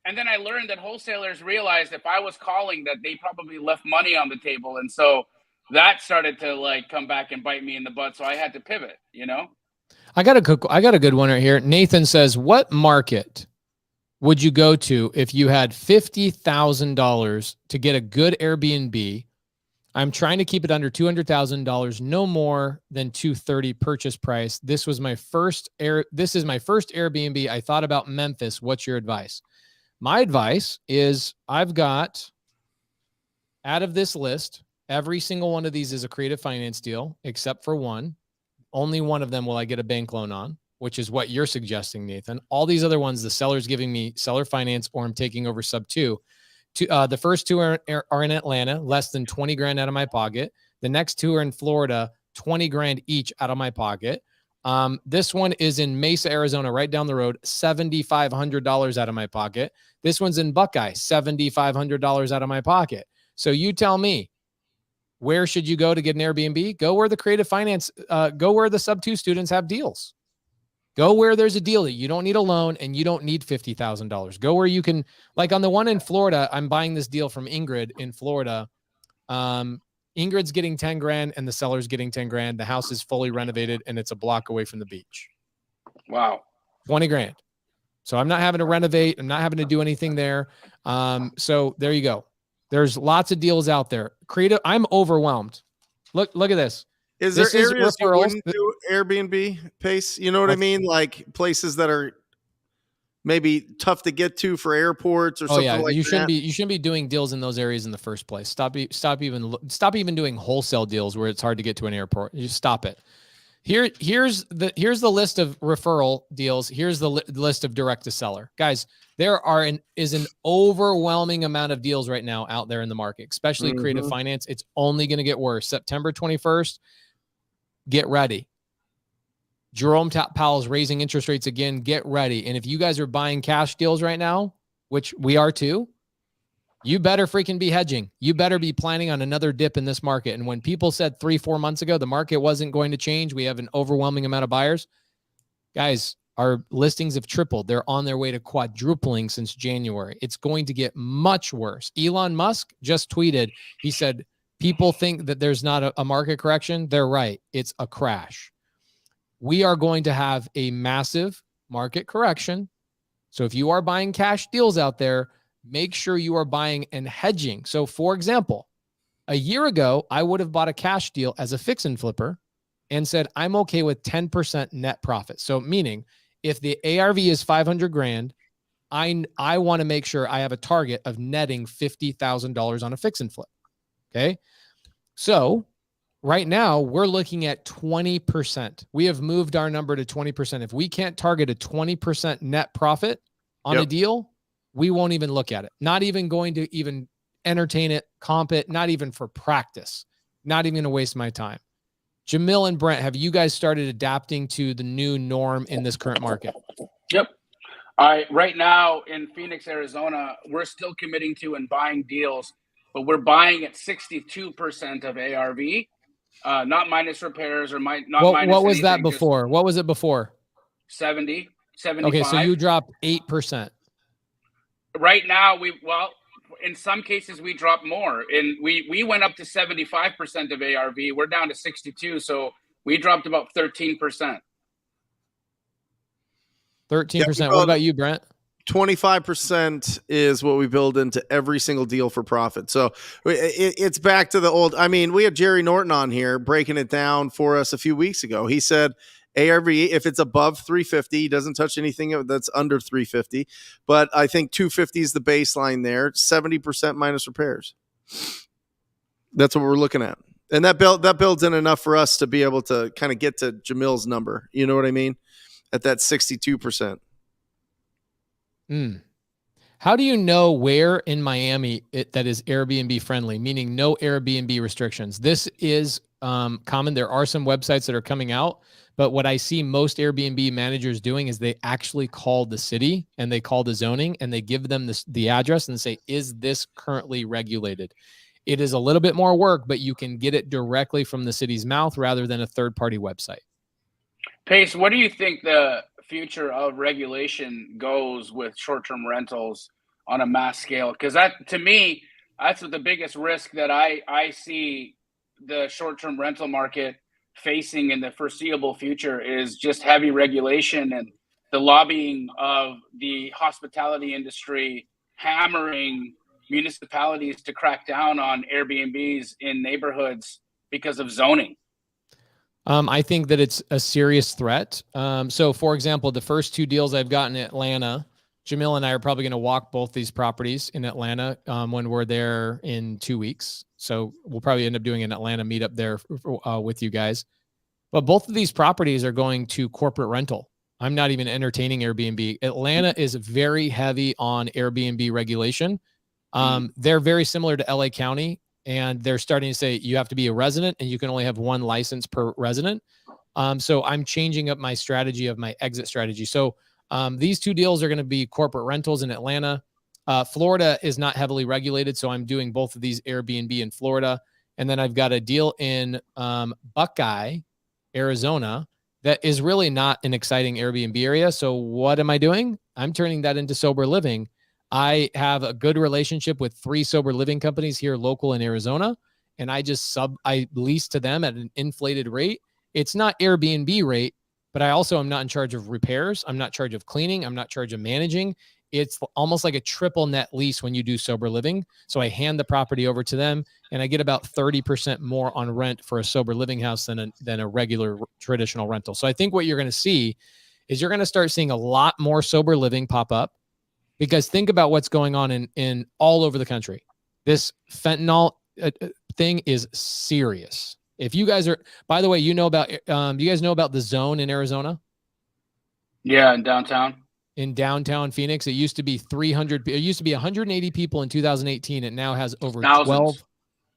And then I learned that wholesalers realized if I was calling that they probably left money on the table. And so that started to come back and bite me in the butt. So I had to pivot, I got a good one right here. Nathan says, what market would you go to if you had $50,000 to get a good Airbnb? I'm trying to keep it under $200,000, no more than $230 purchase price. This is my first Airbnb. I thought about Memphis. What's your advice? My advice is I've got, out of this list, every single one of these is a creative finance deal, except for one. Only one of them will I get a bank loan on, which is what you're suggesting, Nathan. All these other ones, the seller's giving me seller finance or I'm taking over sub two. The first two are in Atlanta, less than 20 grand out of my pocket. The next two are in Florida, 20 grand each out of my pocket. This one is in Mesa, Arizona, right down the road, $7,500 out of my pocket. This one's in Buckeye, $7,500 out of my pocket. So you tell me, where should you go to get an Airbnb? Go where the creative finance, go where the sub two students have deals. Go where there's a deal that you don't need a loan and you don't need $50,000. Go where you can, like on the one in Florida, I'm buying this deal from Ingrid in Florida. Ingrid's getting 10 grand and the seller's getting 10 grand. The house is fully renovated and it's a block away from the beach. Wow. 20 grand. So I'm not having to renovate. I'm not having to do anything there. So there you go. There's lots of deals out there. Creative. I'm overwhelmed. Look at this. Is there areas you wouldn't do Airbnb, Pace? You know what I mean? Like places that are maybe tough to get to for airports or something like that. You shouldn't be doing deals in those areas in the first place. Stop even doing wholesale deals where it's hard to get to an airport. You stop it. Here's the list of referral deals. Here's the list of direct to seller. Guys, there is an overwhelming amount of deals right now out there in the market, especially creative finance. It's only going to get worse. September 21st, get ready. Jerome Powell's raising interest rates again. Get ready. And if you guys are buying cash deals right now, which we are too, you better freaking be hedging. You better be planning on another dip in this market. And when people said 3-4 months ago, the market wasn't going to change, we have an overwhelming amount of buyers. Guys, our listings have tripled. They're on their way to quadrupling since January. It's going to get much worse. Elon Musk just tweeted, he said, people think that there's not a market correction. They're right. It's a crash. We are going to have a massive market correction. So if you are buying cash deals out there, make sure you are buying and hedging. So for example, a year ago, I would have bought a cash deal as a fix and flipper and said, I'm okay with 10% net profit. So meaning if the ARV is 500 grand, I want to make sure I have a target of netting $50,000 on a fix and flip. Okay. So right now we're looking at 20%. We have moved our number to 20%. If we can't target a 20% net profit on a deal, we won't even look at it. Not even going to even entertain it, comp it, not even for practice, not even going to waste my time. Jamil and Brent, have you guys started adapting to the new norm in this current market? Yep. Right now in Phoenix, Arizona, we're still committing to and buying deals, but we're buying at 62% of ARV, not minus repairs or minus. What was that before? What was it before? 70, 75. Okay, so you dropped 8%. Right now, in some cases we drop more, and we went up to 75% of ARV. We're down to 62. So We dropped about 13%. 13%. What about you, Brent? 25% is what we build into every single deal for profit. So it's back to the old. I mean, we have Jerry Norton on here breaking it down for us a few weeks ago. He said ARV, if it's above 350, he doesn't touch anything that's under 350. But I think 250 is the baseline there. 70% minus repairs. That's what we're looking at. And that builds in enough for us to be able to kind of get to Jamil's number. You know what I mean? At that 62%. How do you know where in Miami that is Airbnb friendly, meaning no Airbnb restrictions? This is common. There are some websites that are coming out, but what I see most Airbnb managers doing is they actually call the city and they call the zoning and they give them the address and say, is this currently regulated? It is a little bit more work, but you can get it directly from the city's mouth rather than a third-party website. Pace, what do you think the future of regulation goes with short-term rentals on a mass scale? Because that, to me, that's the biggest risk that I see the short-term rental market facing in the foreseeable future is just heavy regulation and the lobbying of the hospitality industry hammering municipalities to crack down on Airbnbs in neighborhoods because of zoning. I think that it's a serious threat. So, for example, the first two deals I've gotten in Atlanta, Jamil and I are probably going to walk both these properties in Atlanta when we're there in 2 weeks. So we'll probably end up doing an Atlanta meetup there with you guys. But both of these properties are going to corporate rental. I'm not even entertaining Airbnb. Atlanta is very heavy on Airbnb regulation. They're very similar to LA County. And they're starting to say you have to be a resident and you can only have one license per resident. So I'm changing up my strategy of my exit strategy. So these two deals are going to be corporate rentals in Atlanta. Florida is not heavily regulated, so I'm doing both of these Airbnb in Florida. And then I've got a deal in Buckeye, Arizona, that is really not an exciting Airbnb area. So what am I doing? I'm turning that into sober living. I have a good relationship with 3 sober living companies here local in Arizona, and I lease to them at an inflated rate. It's not Airbnb rate, but I also am not in charge of repairs. I'm not in charge of cleaning. I'm not in charge of managing. It's almost like a triple net lease when you do sober living. So I hand the property over to them, and I get about 30% more on rent for a sober living house than a regular traditional rental. So I think what you're going to see is you're going to start seeing a lot more sober living pop up. Because think about what's going on in all over the country. This fentanyl thing is serious. If you guys are, by the way, you know about, you guys know about the zone in Arizona? Yeah, in downtown. In downtown Phoenix, it used to be 300. It used to be 180 people in 2018. It now has over Thousands. 12.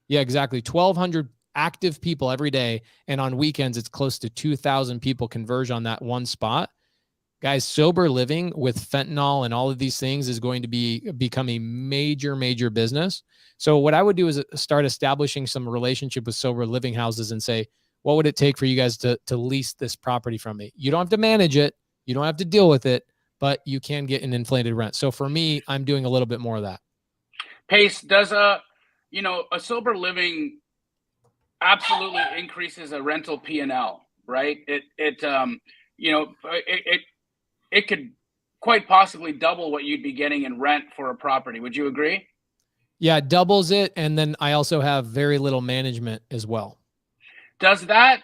Yeah, exactly. 1,200 active people every day. And on weekends, it's close to 2,000 people converge on that one spot. Guys, sober living with fentanyl and all of these things is going to become a major, major business. So what I would do is start establishing some relationship with sober living houses and say, what would it take for you guys to lease this property from me? You don't have to manage it. You don't have to deal with it, but you can get an inflated rent. So for me, I'm doing a little bit more of that. Pace, does a sober living absolutely increases a rental P&L, right? It could quite possibly double what you'd be getting in rent for a property. Would you agree? Yeah, it doubles it. And then I also have very little management as well. Does that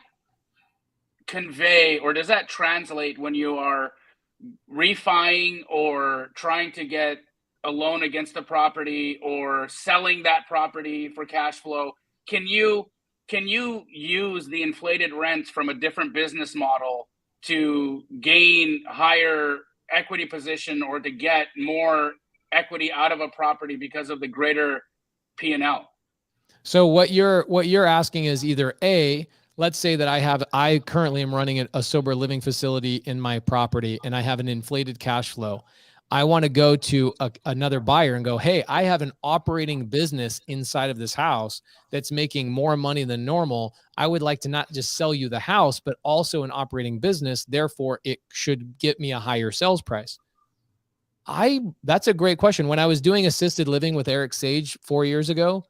convey or does that translate when you are refining or trying to get a loan against the property or selling that property for cash flow? Can you use the inflated rents from a different business model to gain higher equity position or to get more equity out of a property because of the greater P&L? So what you're asking is either A, let's say that I currently am running a sober living facility in my property and I have an inflated cash flow. I want to go to another buyer and go, hey, I have an operating business inside of this house that's making more money than normal. I would like to not just sell you the house, but also an operating business. Therefore, it should get me a higher sales price. That's a great question. When I was doing assisted living with Eric Sage 4 years ago,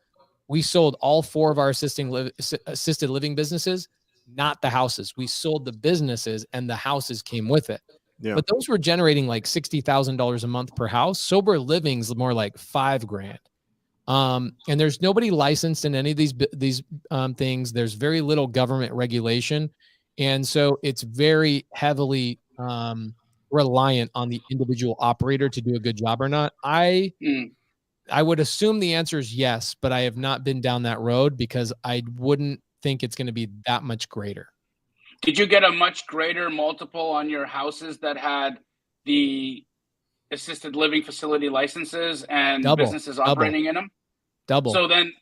we sold all 4 of our assisted living businesses. not the houses. We sold the businesses and the houses came with it. Yeah. But those were generating like $60,000 a month per house. Sober living's more like $5,000. And there's nobody licensed in any of these things. There's very little government regulation. And so it's very heavily reliant on the individual operator to do a good job or not. I would assume the answer is yes, but I have not been down that road because I wouldn't think it's going to be that much greater. Did you get a much greater multiple on your houses that had the assisted living facility licenses and businesses operating in them? Double. So then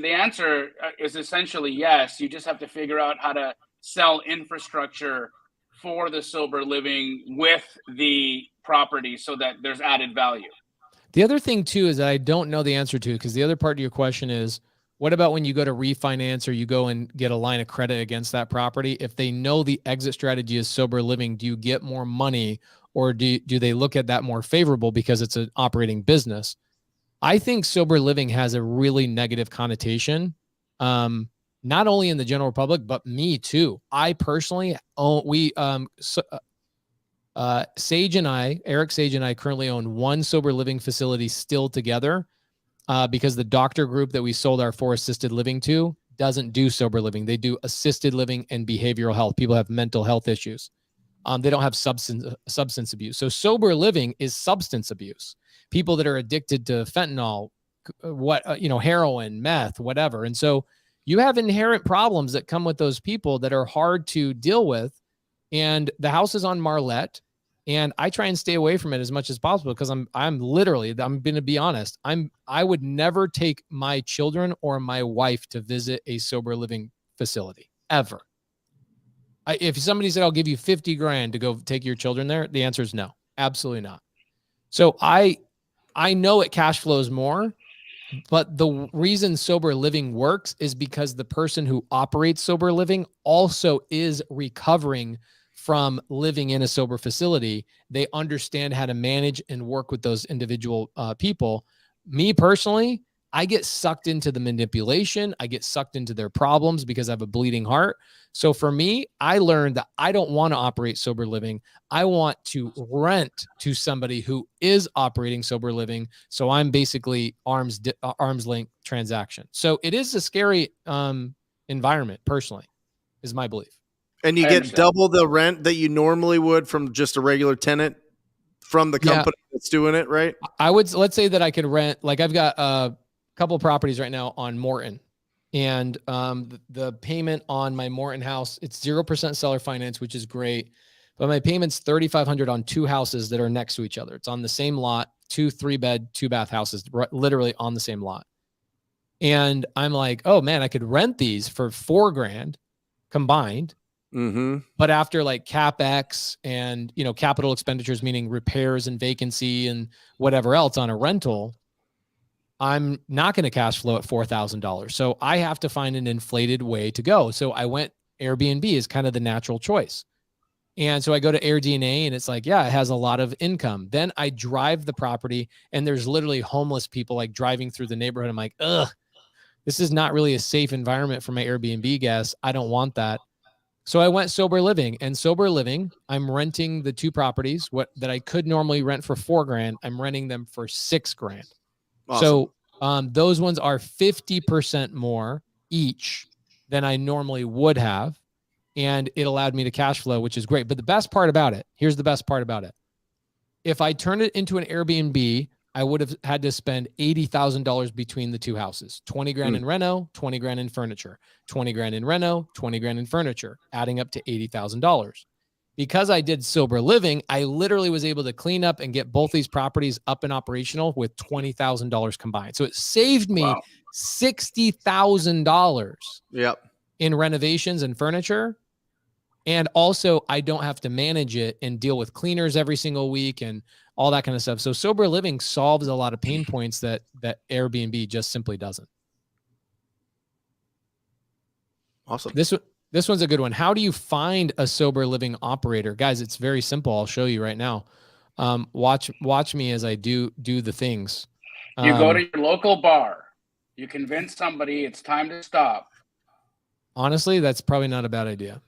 the answer is essentially yes. You just have to figure out how to sell infrastructure for the sober living with the property so that there's added value. The other thing too is that I don't know the answer to, because the other part of your question is, what about when you go to refinance or you go and get a line of credit against that property? If they know the exit strategy is sober living, do you get more money, or do they look at that more favorable because it's an operating business? I think sober living has a really negative connotation, not only in the general public, but me too. I personally own, Sage and I, Eric Sage and I currently own one sober living facility still together. Because the doctor group that we sold our 4 assisted living to doesn't do sober living. They do assisted living and behavioral health. People have mental health issues. They don't have substance abuse. So sober living is substance abuse. People that are addicted to fentanyl, heroin, meth, whatever. And so you have inherent problems that come with those people that are hard to deal with. And the house is on Marlette. And I try and stay away from it as much as possible because I'm going to be honest. I would never take my children or my wife to visit a sober living facility ever. If somebody said, I'll give you $50,000 to go take your children there, the answer is no, absolutely not. So I know it cash flows more, but the reason sober living works is because the person who operates sober living also is recovering from living in a sober facility. They understand how to manage and work with those individual people. Me personally, I get sucked into the manipulation. I get sucked into their problems because I have a bleeding heart. So for me, I learned that I don't want to operate sober living. I want to rent to somebody who is operating sober living. So I'm basically arm's length transaction. So it is a scary environment, personally, is my belief. And you get double the rent that you normally would from just a regular tenant from the company that's doing it, right? Let's say that I could rent, like I've got a couple of properties right now on Morton, and the payment on my Morton house, it's 0% seller finance, which is great. But my payment's $3,500 on 2 houses that are next to each other. It's on the same lot, 2 3-bed, 2-bath houses, literally on the same lot. And I'm like, oh man, I could rent these for $4,000 combined. Mm-hmm. But after like CapEx and, capital expenditures, meaning repairs and vacancy and whatever else on a rental, I'm not going to cash flow at $4,000. So I have to find an inflated way to go. So I went Airbnb is kind of the natural choice. And so I go to AirDNA and it's like, yeah, it has a lot of income. Then I drive the property and there's literally homeless people like driving through the neighborhood. I'm like, ugh, this is not really a safe environment for my Airbnb guests. I don't want that. So I went sober living, and sober living, I'm renting the 2 properties that I could normally rent for $4,000. I'm renting them for $6,000. Awesome. So those ones are 50% more each than I normally would have. And it allowed me to cash flow, which is great. But the best part about it, here's the best part about it. If I turned it into an Airbnb, I would have had to spend $80,000 between the 2 houses, $20,000 in reno, $20,000 in furniture, $20,000 in reno, $20,000 in furniture, adding up to $80,000. Because I did sober living, I literally was able to clean up and get both these properties up and operational with $20,000 combined. So it saved me $60,000 in renovations and furniture. And also, I don't have to manage it and deal with cleaners every single week and all that kind of stuff. So sober living solves a lot of pain points that Airbnb just simply doesn't. Awesome. This one's a good one. How do you find a sober living operator? Guys, it's very simple. I'll show you right now. Watch me as I do the things. You go to your local bar. You convince somebody it's time to stop. honestly, that's probably not a bad idea.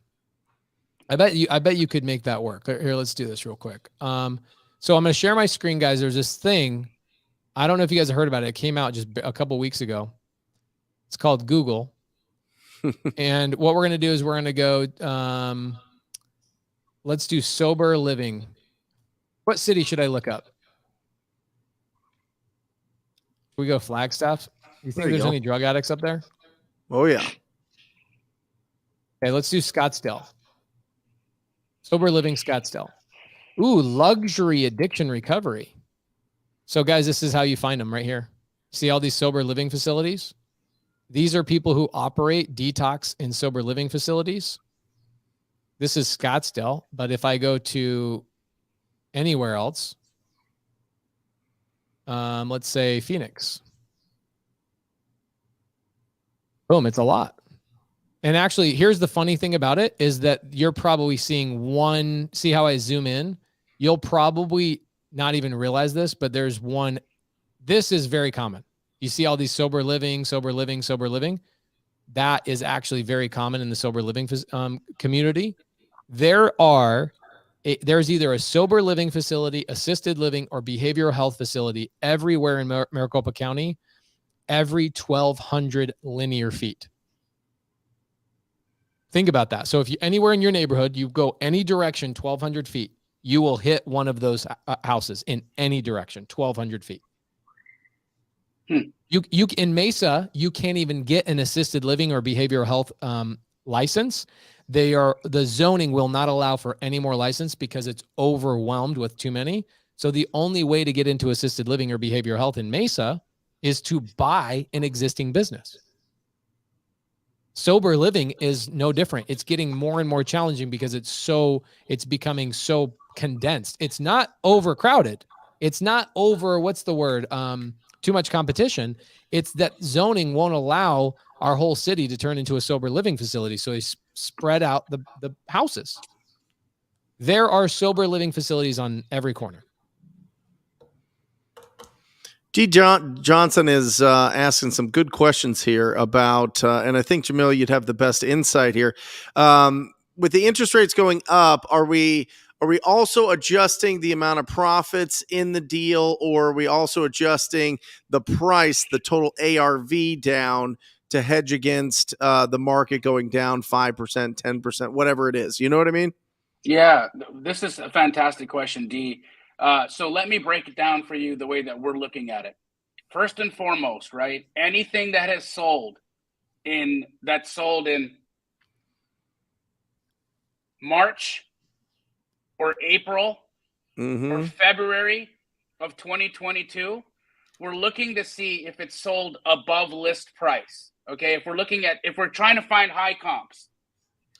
I bet you could make that work. Here, let's do this real quick. So I'm going to share my screen, guys. There's this thing. I don't know if you guys have heard about it. It came out just a couple weeks ago. It's called Google. And what we're going to do is we're going to go, let's do sober living. What city should I look up? We go Flagstaff. You think there's any drug addicts up there? Oh, yeah. Okay, let's do Scottsdale. Sober living Scottsdale. Ooh, luxury addiction recovery. So guys, this is how you find them right here. See all these sober living facilities? These are people who operate detox in sober living facilities. This is Scottsdale, but if I go to anywhere else, let's say Phoenix. Boom, it's a lot. And actually, here's the funny thing about it is that you're probably seeing one, see how I zoom in? You'll probably not even realize this, but there's one. This is very common. You see all these sober living, sober living, sober living. That is actually very common in the sober living community. There's either a sober living facility, assisted living, or behavioral health facility everywhere in Maricopa County, every 1,200 linear feet. Think about that. So if you anywhere in your neighborhood, you go any direction, 1,200 feet, you will hit one of those houses in any direction, 1,200 feet. You in Mesa, you can't even get an assisted living or behavioral health license. The zoning will not allow for any more license because it's overwhelmed with too many. So the only way to get into assisted living or behavioral health in Mesa is to buy an existing business. Sober living is no different. It's getting more and more challenging because it's becoming so condensed. It's not overcrowded. It's not over, what's the word? Too much competition. It's that zoning won't allow our whole city to turn into a sober living facility. So they spread out the houses. There are sober living facilities on every corner. D. Johnson is asking some good questions here about, and I think, Jamil, you'd have the best insight here. With the interest rates going up, are we also adjusting the amount of profits in the deal, or are we also adjusting the price, the total ARV down to hedge against the market going down 5%, 10%, whatever it is? You know what I mean? Yeah, this is a fantastic question, D. So let me break it down for you the way that we're looking at it. First and foremost, right? Anything that has sold in March or April or February of 2022, we're looking to see if it's sold above list price. Okay, if we're trying to find high comps.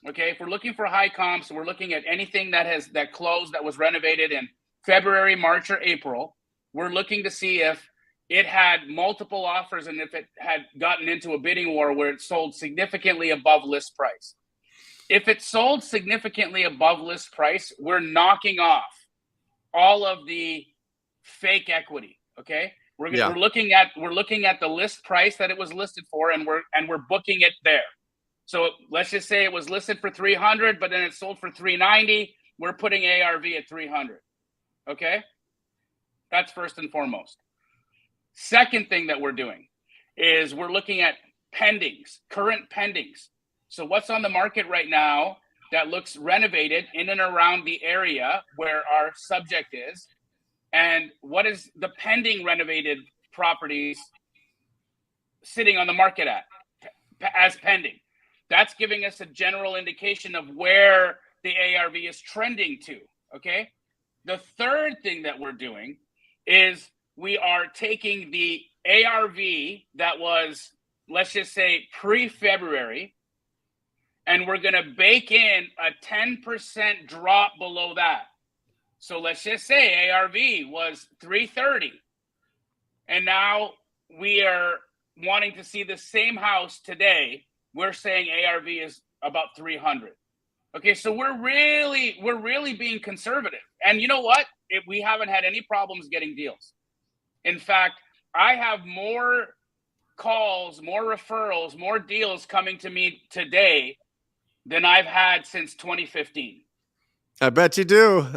Okay, if we're looking for high comps, we're looking at anything that closed that was renovated in February, March, or April. We're looking to see if it had multiple offers and if it had gotten into a bidding war where it sold significantly above list price. If it sold significantly above list price, we're knocking off all of the fake equity. Okay, we're looking at the list price that it was listed for, and we're booking it there. So let's just say it was listed for 300, but then it sold for 390. We're putting ARV at 300. Okay, that's first and foremost. Second thing that we're doing is we're looking at pendings, current pendings. So what's on the market right now that looks renovated in and around the area where our subject is, and what is the pending renovated properties sitting on the market at as pending? That's giving us a general indication of where the ARV is trending to, okay? The third thing that we're doing is we are taking the ARV that was, let's just say, pre-February, and we're going to bake in a 10% drop below that. So let's just say ARV was 330, and now we are wanting to see the same house today. We're saying ARV is about 300. Okay, so we're really being conservative. And you know what? We haven't had any problems getting deals. In fact, I have more calls, more referrals, more deals coming to me today than I've had since 2015. I bet you do.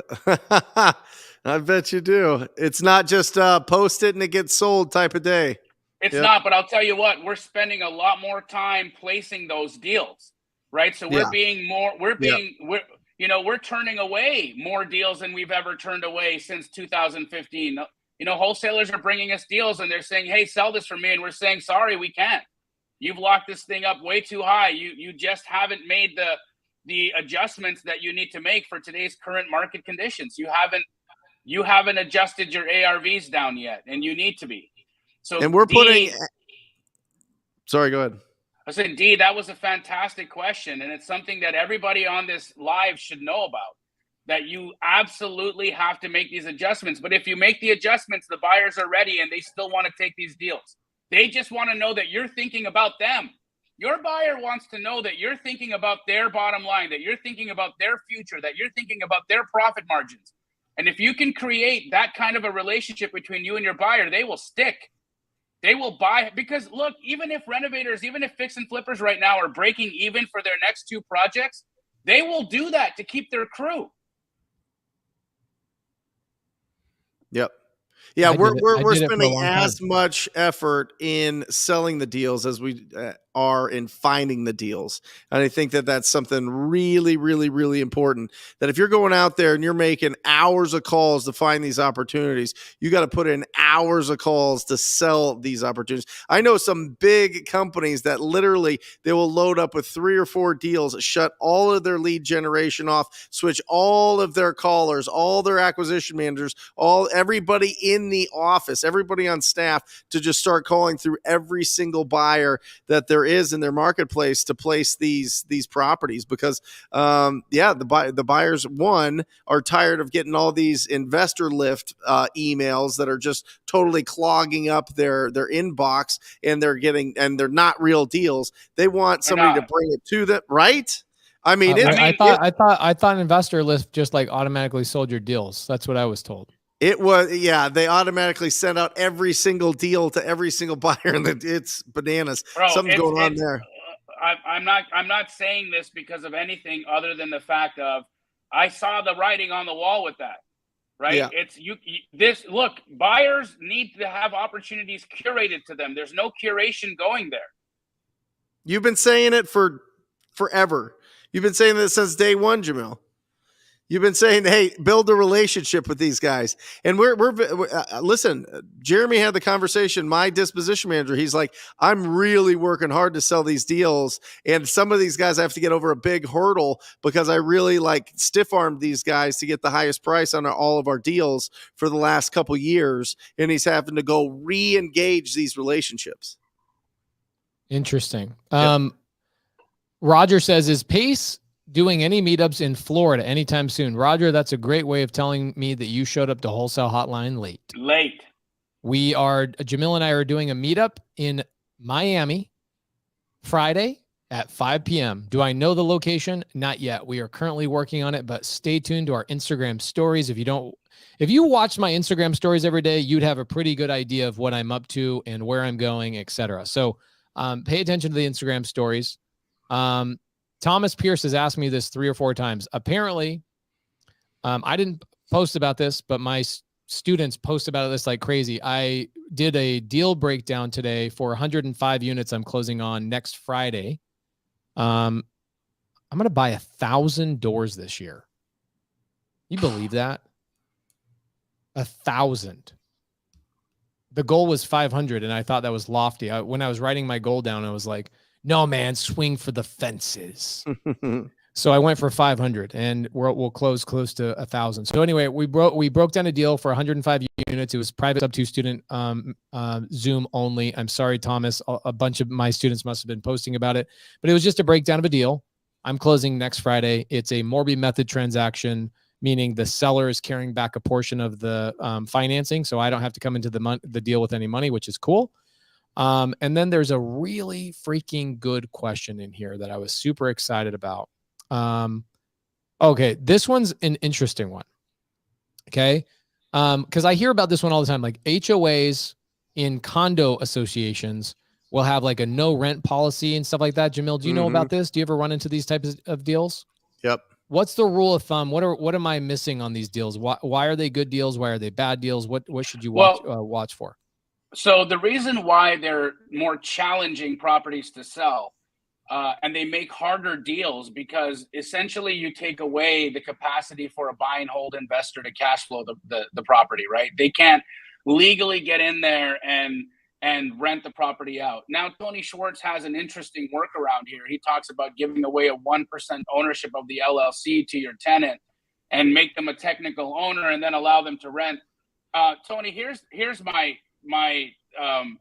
I bet you do. It's not just post it and it gets sold type of day. It's Yep. not, but I'll tell you what, we're spending a lot more time placing those deals, right? So we're we're turning away more deals than we've ever turned away since 2015. Wholesalers are bringing us deals and they're saying, hey, sell this for me. And we're saying, sorry, we can't. You've locked this thing up way too high. You just haven't made the adjustments that you need to make for today's current market conditions. You haven't adjusted your ARVs down yet, and you need to be. So, and we're sorry, go ahead. I said, D, that was a fantastic question. And it's something that everybody on this live should know about, that you absolutely have to make these adjustments. But if you make the adjustments, the buyers are ready and they still want to take these deals. They just want to know that you're thinking about them. Your buyer wants to know that you're thinking about their bottom line, that you're thinking about their future, that you're thinking about their profit margins. And if you can create that kind of a relationship between you and your buyer, they will stick. They will buy, because look, even if renovators, even if fix and flippers right now are breaking even for their next 2 projects, they will do that to keep their crew. Yep. Yeah, we're spending as much effort in selling the deals as we are in finding the deals. And I think that that's something really, really, really important, that if you're going out there and you're making hours of calls to find these opportunities, you got to put in hours of calls to sell these opportunities. I know some big companies that literally they will load up with 3 or 4 deals, shut all of their lead generation off, switch all of their callers, all their acquisition managers, everybody in the office, everybody on staff, to just start calling through every single buyer that there is in their marketplace to place these properties, because the buyers, one, are tired of getting all these investor lift emails that are just totally clogging up their inbox, and they're not real deals. They want somebody to bring it to them, right? I mean, I thought investor list just like automatically sold your deals. That's what I was told. It was, yeah, they automatically sent out every single deal to every single buyer, and it's bananas. Bro, something's going on there. I'm not saying this because of anything other than the fact of I saw the writing on the wall with that, right? Yeah. It's look, buyers need to have opportunities curated to them. There's no curation going there. You've been saying it for forever. You've been saying this since day one, Jamil. You've been saying, hey, build a relationship with these guys. And we're listen, Jeremy had the conversation, my disposition manager. He's like, I'm really working hard to sell these deals. And some of these guys I have to get over a big hurdle because I really stiff-armed these guys to get the highest price on all of our deals for the last couple years. And he's having to go re-engage these relationships. Interesting. Yep. Roger says, is Pace doing any meetups in Florida anytime soon? Roger, that's a great way of telling me that you showed up to Wholesale Hotline late. Jamil and I are doing a meetup in Miami Friday at 5 p.m. Do I know the location? Not yet. We are currently working on it, but stay tuned to our Instagram stories. If you watch my Instagram stories every day, you'd have a pretty good idea of what I'm up to and where I'm going, etc. So pay attention to the Instagram stories. Thomas Pierce has asked me this 3 or 4 times. Apparently, I didn't post about this, but my students post about this like crazy. I did a deal breakdown today for 105 units I'm closing on next Friday. I'm going to buy 1,000 doors this year. You believe that? 1,000. The goal was 500, and I thought that was lofty. When I was writing my goal down, I was like, no, man, swing for the fences. So I went for 500, and we'll close close to 1,000. So anyway, we broke down a deal for 105 units. It was private sub-2 student Zoom only. I'm sorry, Thomas. A bunch of my students must have been posting about it, but it was just a breakdown of a deal. I'm closing next Friday. It's a Morby method transaction, meaning the seller is carrying back a portion of the financing, so I don't have to come into the deal with any money, which is cool. And then there's a really freaking good question in here that I was super excited about. Okay, this one's an interesting one. Okay, because I hear about this one all the time, like HOAs in condo associations will have like a no rent policy and stuff like that. Jamil, do you know about this? Do you ever run into these types of deals? Yep. What's the rule of thumb? What am I missing on these deals? Why are they good deals? Why are they bad deals? What should you watch for? So the reason why they're more challenging properties to sell, and they make harder deals, because essentially you take away the capacity for a buy and hold investor to cash flow the property, right? They can't legally get in there and rent the property out. Now, Tony Schwartz has an interesting workaround here. He talks about giving away a 1% ownership of the LLC to your tenant and make them a technical owner and then allow them to rent. Tony, here's my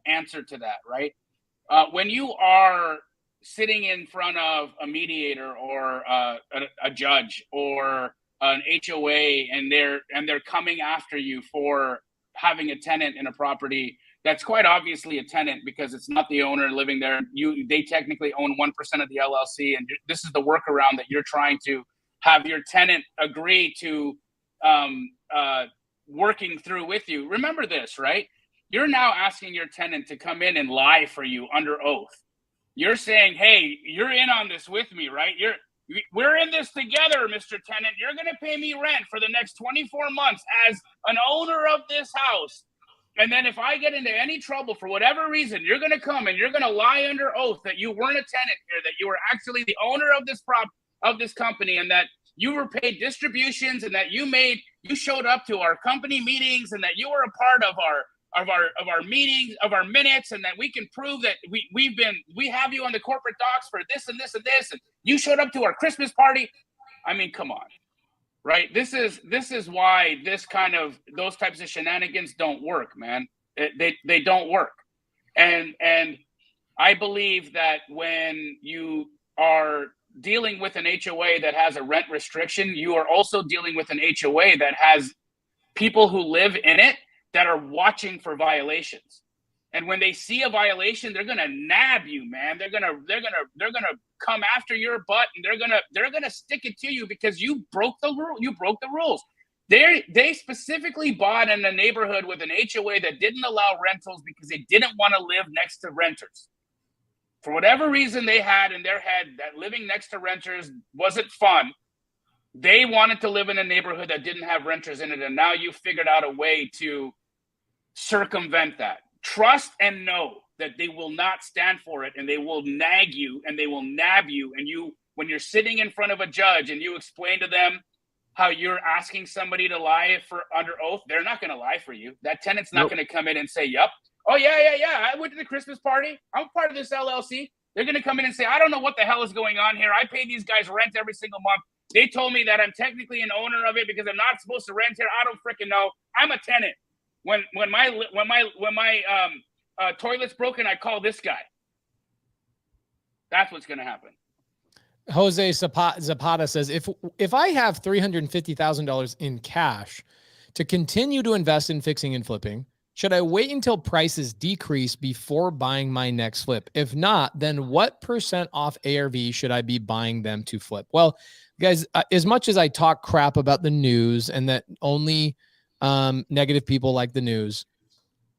answer to that, right? When you are sitting in front of a mediator or a judge or an HOA, and they're coming after you for having a tenant in a property that's quite obviously a tenant because it's not the owner living there. They technically own 1% of the LLC, and this is the workaround that you're trying to have your tenant agree to working through with you. Remember this, right? You're now asking your tenant to come in and lie for you under oath. You're saying, hey, you're in on this with me, right? We're in this together, Mr. Tenant. You're going to pay me rent for the next 24 months as an owner of this house. And then if I get into any trouble for whatever reason, you're going to come and you're going to lie under oath that you weren't a tenant here, that you were actually the owner of this company, and that you were paid distributions, and that you showed up to our company meetings, and that you were a part of our meetings, of our minutes, and that we can prove that we have you on the corporate docs for this and this and this, and you showed up to our Christmas party. I mean, come on, right? This is why those types of shenanigans don't work, man. They don't work, and I believe that when you are dealing with an HOA that has a rent restriction, you are also dealing with an HOA that has people who live in it that are watching for violations. And when they see a violation, they're gonna nab you, man. They're gonna come after your butt, and they're gonna stick it to you because you broke the rule. You broke the rules. They specifically bought in a neighborhood with an HOA that didn't allow rentals because they didn't want to live next to renters. For whatever reason they had in their head that living next to renters wasn't fun. They wanted to live in a neighborhood that didn't have renters in it, and now you figured out a way to circumvent that. Trust and know that they will not stand for it, and they will nag you and they will nab you. And when you're sitting in front of a judge and you explain to them how you're asking somebody to lie for under oath, they're not going to lie for you. That tenant's not going to come in and say, yep, oh yeah, I went to the Christmas party, I'm part of this LLC. They're going to come in and say, I don't know what the hell is going on here. I pay these guys rent every single month. They told me that I'm technically an owner of it because I'm not supposed to rent here. I don't freaking know. I'm a tenant. When my toilet's broken, I call this guy. That's what's going to happen. Jose Zapata says, if I have $350,000 in cash to continue to invest in fixing and flipping, should I wait until prices decrease before buying my next flip? If not, then what % off ARV should I be buying them to flip? Well, guys, as much as I talk crap about the news and that only negative people like the news,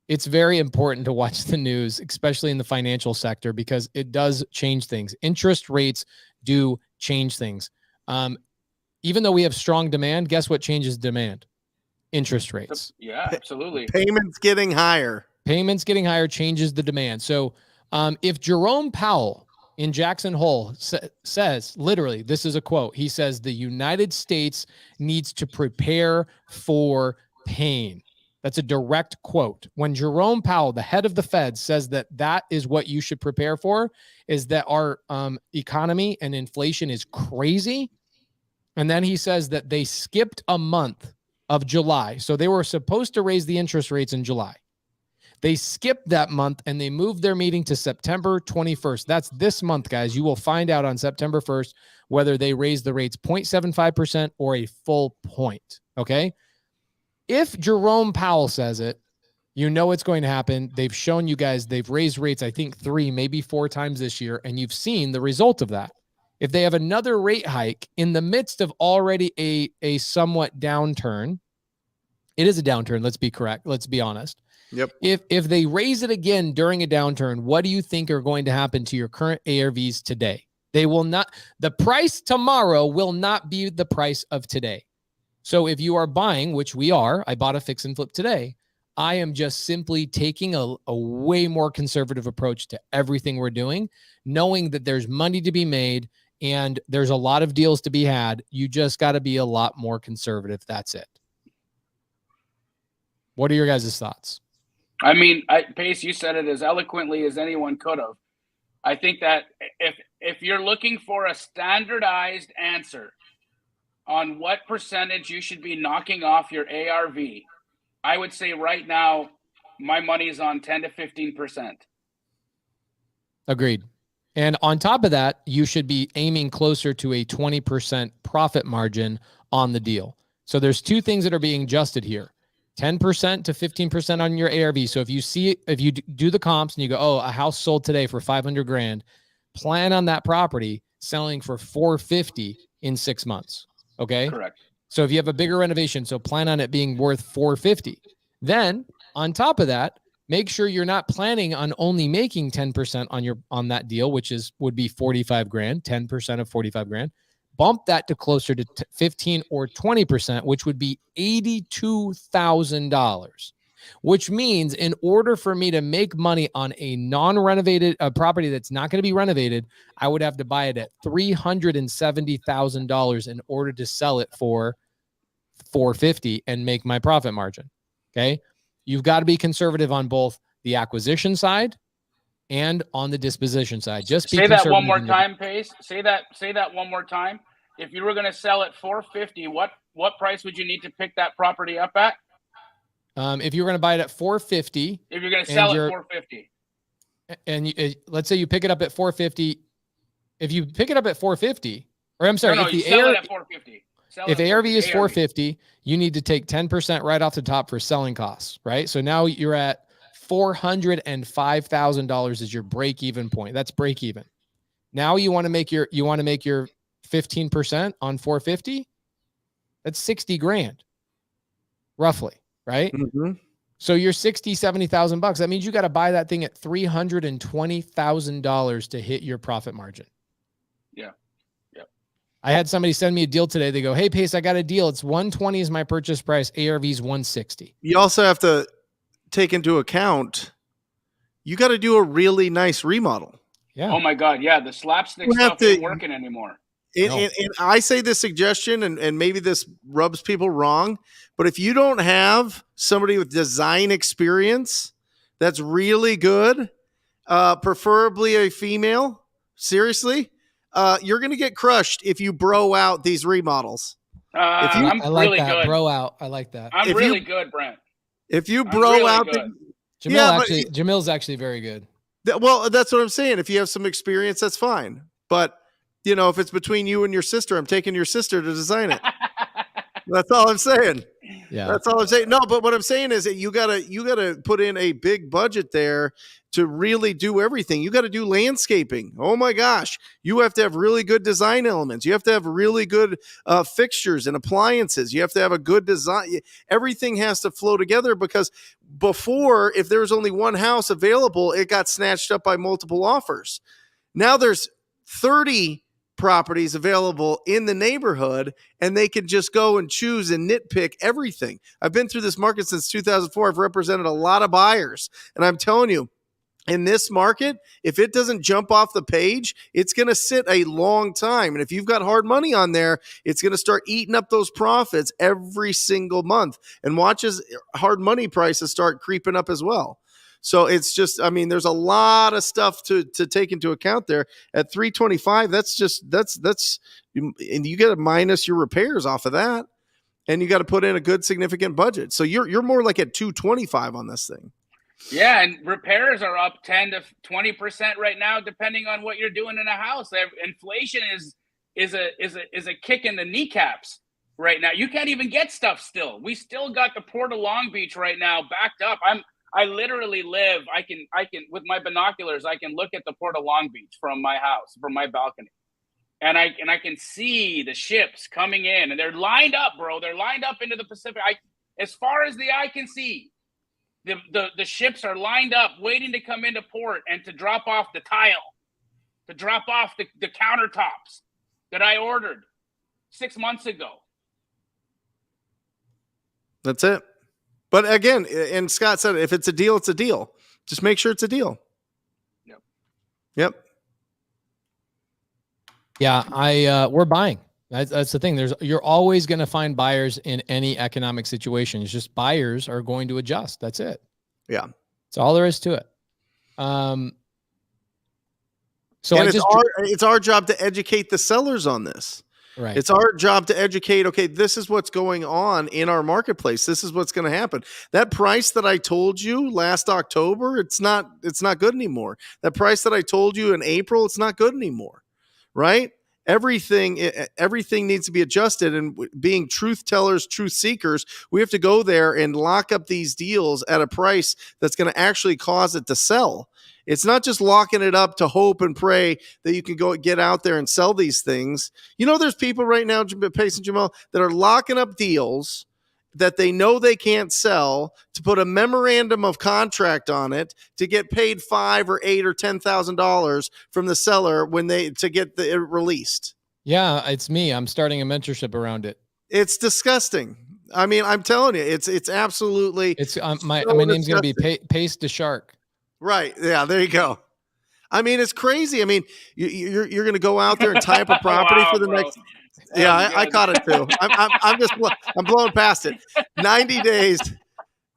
it's very important to watch the news, especially in the financial sector, because it does change things. Interest rates do change things. Even though we have strong demand, guess what changes demand? Interest rates. Yeah, absolutely. Payments getting higher. Payments getting higher changes the demand. So if Jerome Powell in Jackson Hole says, literally, this is a quote. He says, the United States needs to prepare for pain. That's a direct quote. When Jerome Powell, the head of the Fed, says that is what you should prepare for, is that our economy and inflation is crazy. And then he says that they skipped a month of July. So they were supposed to raise the interest rates in July. They skipped that month and they moved their meeting to September 21st. That's this month, guys. You will find out on September 1st whether they raise the rates 0.75% or a full point. Okay? If Jerome Powell says it, you know it's going to happen. They've shown you guys, they've raised rates, I think 3, maybe 4 times this year, and you've seen the result of that. If they have another rate hike in the midst of already a somewhat downturn, it is a downturn, let's be correct, let's be honest. Yep. If they raise it again during a downturn, what do you think are going to happen to your current ARVs today? They will not, the price tomorrow will not be the price of today. So if you are buying, which we are, I bought a fix and flip today. I am just simply taking a way more conservative approach to everything we're doing, knowing that there's money to be made and there's a lot of deals to be had. You just got to be a lot more conservative. That's it. What are your guys' thoughts? I mean, Pace, you said it as eloquently as anyone could have. I think that if you're looking for a standardized answer on what percentage you should be knocking off your ARV, I would say right now my money's on 10 to 15%. Agreed. And on top of that, you should be aiming closer to a 20% profit margin on the deal. So there's two things that are being adjusted here. 10% to 15% on your ARV. So if you do the comps and you go, oh, a house sold today for 500 grand, plan on that property selling for 450 in 6 months. Okay. Correct. So if you have a bigger renovation, so plan on it being worth 450. Then on top of that, make sure you're not planning on only making 10% on that deal, which would be 45 grand, 10% of 45 grand. Bump that to closer to 15 or 20%, which would be $82,000, which means in order for me to make money on a non-renovated property that's not going to be renovated, I would have to buy it at $370,000 in order to sell it for $450 and make my profit margin. Okay. You've got to be conservative on both the acquisition side and on the disposition side. Just be say that one conservative more time, Pace. Say that one more time. If you were going to sell at 450, what price would you need to pick that property up at? If you were going to buy it at 450, if you're going to sell at 450, and let's say you pick it up at 450, if you pick it up at 450, or I'm sorry, if the sell it at 450. If ARV is 450, you need to take 10% right off the top for selling costs, right? So now you're at $405,000 is your break-even point. That's break-even. Now you want to make your 15% on 450. That's 60 grand, roughly, right? Mm-hmm. So you're 60, 70,000 bucks. That means you got to buy that thing at $320,000 to hit your profit margin. Yeah. I had somebody send me a deal today. They go, hey, Pace, I got a deal. It's 120 is my purchase price. ARV's 160. You also have to take into account, you got to do a really nice remodel. Yeah. Oh my God. Yeah. The slapstick stuff ain't working anymore. And I say this suggestion, and maybe this rubs people wrong, but if you don't have somebody with design experience that's really good, preferably a female, seriously, you're going to get crushed if you bro out these remodels. I'm really good. Bro out. I like that. I'm really good, Brent. If you bro out, Jamil's actually very good. Well, that's what I'm saying. If you have some experience, that's fine. But if it's between you and your sister, I'm taking your sister to design it. That's all I'm saying. Yeah, that's all I'm saying. No, but what I'm saying is that you gotta put in a big budget there to really do everything. You got to do landscaping. Oh my gosh, you have to have really good design elements. You have to have really good fixtures and appliances. You have to have a good design. Everything has to flow together, because before, if there was only one house available, it got snatched up by multiple offers. Now there's 30 properties available in the neighborhood, and they can just go and choose and nitpick everything. I've been through this market since 2004. I've represented a lot of buyers, and I'm telling you, in this market, if it doesn't jump off the page, it's going to sit a long time. And if you've got hard money on there, it's going to start eating up those profits every single month. And watch as hard money prices start creeping up as well. So it's just, there's a lot of stuff to take into account there. At 325, that's and you got to minus your repairs off of that, and you got to put in a good significant budget. So you're more like at 225 on this thing. Yeah, and repairs are up 10 to 20% right now, depending on what you're doing in a house. Inflation is a kick in the kneecaps right now. You can't even get stuff still. We still got the Port of Long Beach right now backed up. I literally live. I can with my binoculars, I can look at the Port of Long Beach from my house, from my balcony, and I can see the ships coming in, and they're lined up, bro. They're lined up into the Pacific. As far as the eye can see. The ships are lined up waiting to come into port and to drop off the tile, to drop off the countertops that I ordered 6 months ago. That's it. But again, and Scott said, if it's a deal, it's a deal. Just make sure it's a deal. Yep. Yeah, we're buying. That's the thing. You're always going to find buyers in any economic situation. It's just buyers are going to adjust. That's it. Yeah. That's all there is to it. So it's our job to educate the sellers on this. Right. It's our job to educate. Okay, this is what's going on in our marketplace. This is what's going to happen. That price that I told you last October, it's not good anymore. That price that I told you in April, it's not good anymore. Right? Everything needs to be adjusted, and being truth tellers, truth seekers, we have to go there and lock up these deals at a price that's going to actually cause it to sell. It's not just locking it up to hope and pray that you can go get out there and sell these things. You know, there's people right now, Pace and Jamal, that are locking up deals that they know they can't sell, to put a memorandum of contract on it to get paid $5,000 or $8,000 or $10,000 from the seller to get it released. Yeah, it's me. I'm starting a mentorship around it. It's disgusting. I mean, I'm telling you, it's absolutely. It's my name's going to be Pace the Shark. Right. Yeah, there you go. I mean, it's crazy. I mean, you're going to go out there and tie up a property for the next. Yeah, I caught it too. I'm blowing past it. 90 days.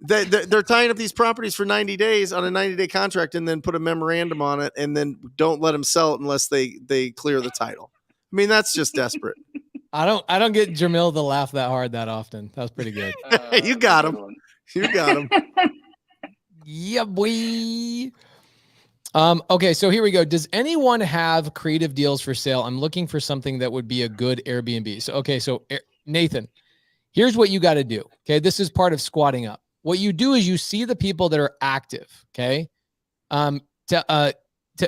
They're tying up these properties for 90 days on a 90-day contract, and then put a memorandum on it, and then don't let them sell it unless they clear the title. I mean, that's just desperate. I don't get Jamil to laugh that hard that often. That was pretty good. You got him. You got him. Yeah, boy. Okay, so here we go. Does anyone have creative deals for sale? I'm looking for something that would be a good Airbnb. So Nathan, here's what you got to do. Okay, this is part of squatting up. What you do is you see the people that are active. Okay, to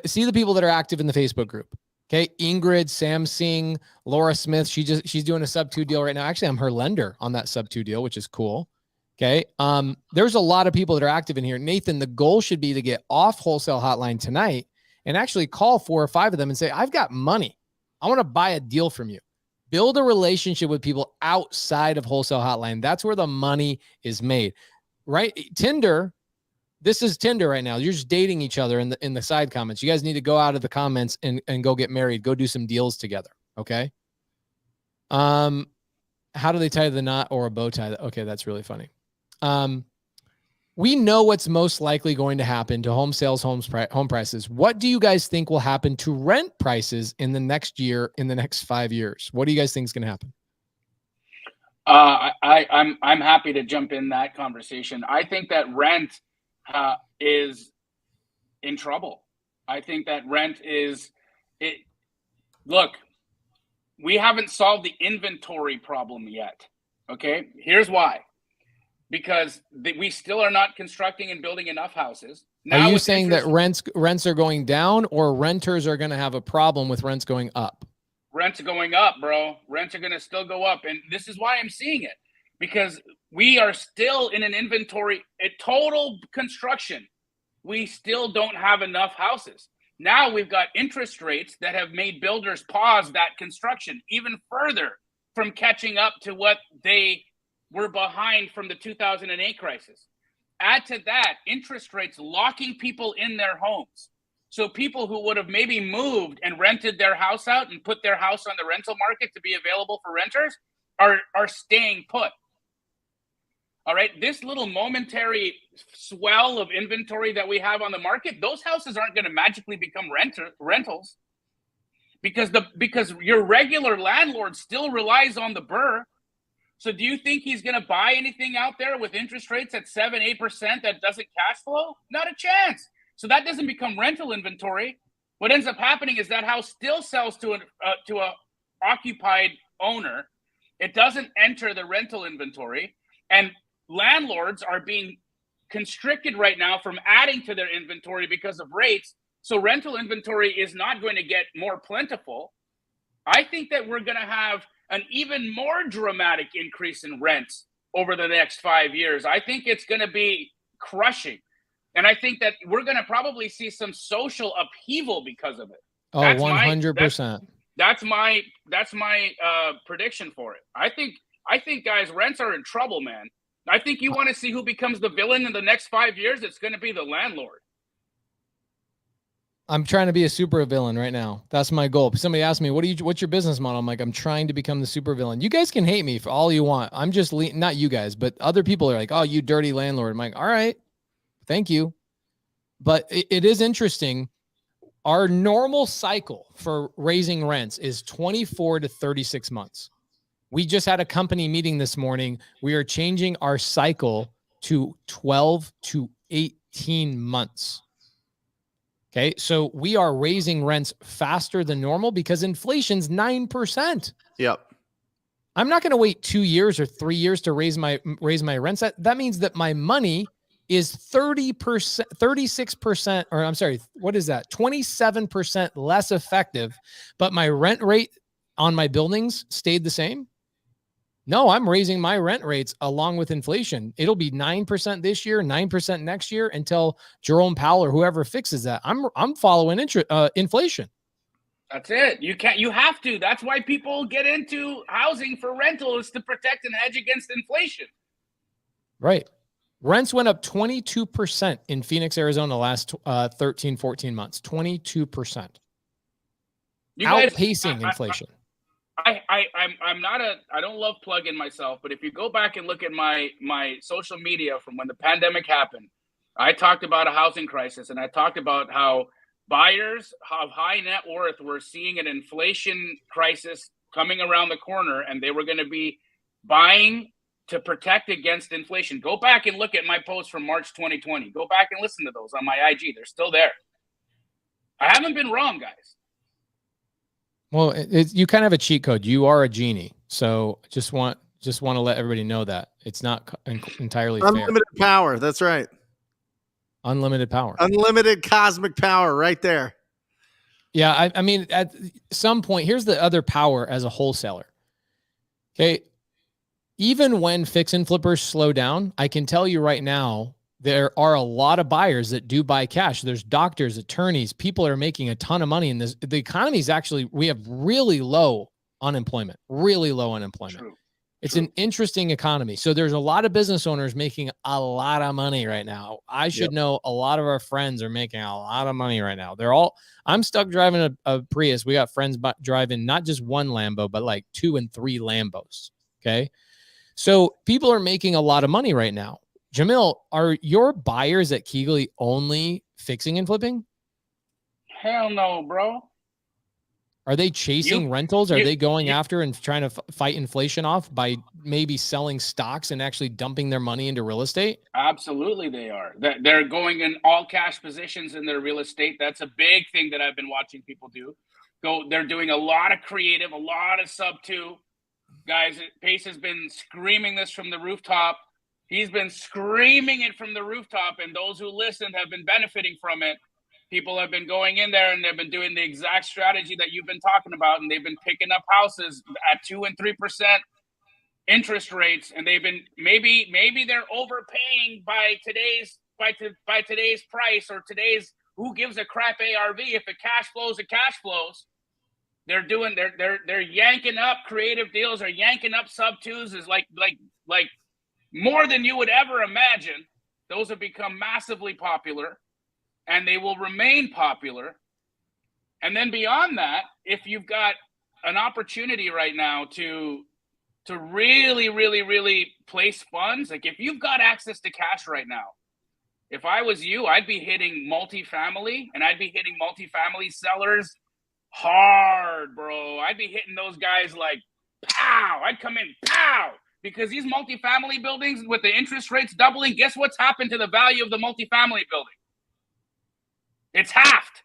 see the people that are active in the Facebook group. Okay, Ingrid, Sam Singh, Laura Smith. She's doing a sub-2 deal right now. Actually, I'm her lender on that sub-2 deal, which is cool. Okay. There's a lot of people that are active in here. Nathan, the goal should be to get off Wholesale Hotline tonight and actually call 4 or 5 of them and say, I've got money. I want to buy a deal from you. Build a relationship with people outside of Wholesale Hotline. That's where the money is made, right? Tinder. This is Tinder right now. You're just dating each other in the side comments. You guys need to go out of the comments and go get married. Go do some deals together. Okay. How do they tie the knot or a bow tie? Okay. That's really funny. We know what's most likely going to happen to home sales, home prices. What do you guys think will happen to rent prices in the next year, in the next 5 years? What do you guys think is going to happen? I'm happy to jump in that conversation. I think that rent is in trouble. I think that rent is it. Look, we haven't solved the inventory problem yet. Okay, here's why. Because we still are not constructing and building enough houses. Now, are you saying that rents are going down, or renters are going to have a problem with rents going up? Rents are going up, bro. Rents are going to still go up. And this is why I'm seeing it. Because we are still in an inventory, a total construction. We still don't have enough houses. Now we've got interest rates that have made builders pause that construction even further from catching up to what they were behind from the 2008 crisis. Add to that interest rates locking people in their homes. So people who would have maybe moved and rented their house out and put their house on the rental market to be available for renters are staying put. All right, this little momentary swell of inventory that we have on the market, those houses aren't going to magically become rentals because your regular landlord still relies on the BRRRR. So do you think he's going to buy anything out there with interest rates at 7-8% that doesn't cash flow? Not a chance. So that doesn't become rental inventory. What ends up happening is that house still sells to a occupied owner. It doesn't enter the rental inventory, and landlords are being constricted right now from adding to their inventory because of rates. So rental inventory is not going to get more plentiful. I think that we're going to have an even more dramatic increase in rents over the next 5 years. I think it's going to be crushing. And I think that we're going to probably see some social upheaval because of it. Oh, 100%. That's my prediction for it. I think guys, rents are in trouble, man. I think you want to see who becomes the villain in the next 5 years. It's going to be the landlord. I'm trying to be a super villain right now. That's my goal. Somebody asked me, what's your business model? I'm like, I'm trying to become the super villain. You guys can hate me for all you want. I'm just not you guys, but other people are like, oh, you dirty landlord. I'm like, all right, thank you. But it is interesting. Our normal cycle for raising rents is 24 to 36 months. We just had a company meeting this morning. We are changing our cycle to 12 to 18 months. Okay, so we are raising rents faster than normal because inflation's 9%. Yep. I'm not going to wait 2 years or 3 years to raise my rents. That means that my money is 30%, 36%, or I'm sorry, what is that? 27% less effective, but my rent rate on my buildings stayed the same. No, I'm raising my rent rates along with inflation. It'll be 9% this year, 9% next year until Jerome Powell or whoever fixes that. I'm following inflation. That's it. You have to. That's why people get into housing for rental, is to protect and hedge against inflation. Right. Rents went up 22% in Phoenix, Arizona last 13, 14 months. 22%. Outpacing inflation. I don't love plugging myself, but if you go back and look at my social media from when the pandemic happened, I talked about a housing crisis, and I talked about how buyers of high net worth were seeing an inflation crisis coming around the corner, and they were going to be buying to protect against inflation. Go back and look at my posts from March 2020. Go back and listen to those on my IG. They're still there. I haven't been wrong, guys. Well, you kind of have a cheat code. You are a genie. So just want to let everybody know that it's not entirely unlimited fair. Power. That's right. Unlimited power. Unlimited cosmic power right there. Yeah. I mean, at some point, here's the other power as a wholesaler. Okay. Even when fix and flippers slow down, I can tell you right now, there are a lot of buyers that do buy cash. There's doctors, attorneys, people are making a ton of money in this. The economy is actually, we have really low unemployment. True. It's an interesting economy. So there's a lot of business owners making a lot of money right now. I should know a lot of our friends are making a lot of money right now. I'm stuck driving a Prius. We got friends driving not just one Lambo, but like 2 and 3 Lambos. Okay. So people are making a lot of money right now. Jamil, are your buyers at Keegley only fixing and flipping? Hell no, bro. Are they chasing rentals? Are they going after and trying to fight inflation off by maybe selling stocks and actually dumping their money into real estate? Absolutely, they are. They're going in all cash positions in their real estate. That's a big thing that I've been watching people do. They're doing a lot of creative, a lot of sub-2. Guys, Pace has been screaming this from the rooftop. He's been screaming it from the rooftop, and those who listened have been benefiting from it. People have been going in there, and they've been doing the exact strategy that you've been talking about, and they've been picking up houses at 2 and 3% interest rates, and they've been maybe they're overpaying by today's price, or today's who gives a crap ARV. If it cash flows, it cash flows. They're yanking up creative deals, or yanking up sub-2s is like more than you would ever imagine. Those have become massively popular, and they will remain popular. And then beyond that, if you've got an opportunity right now to really, really, really place funds, like if you've got access to cash right now, if I was you, I'd be hitting multifamily, and I'd be hitting multifamily sellers hard, bro. I'd be hitting those guys like pow. I'd come in pow. Because these multifamily buildings, with the interest rates doubling, guess what's happened to the value of the multifamily building? It's halved.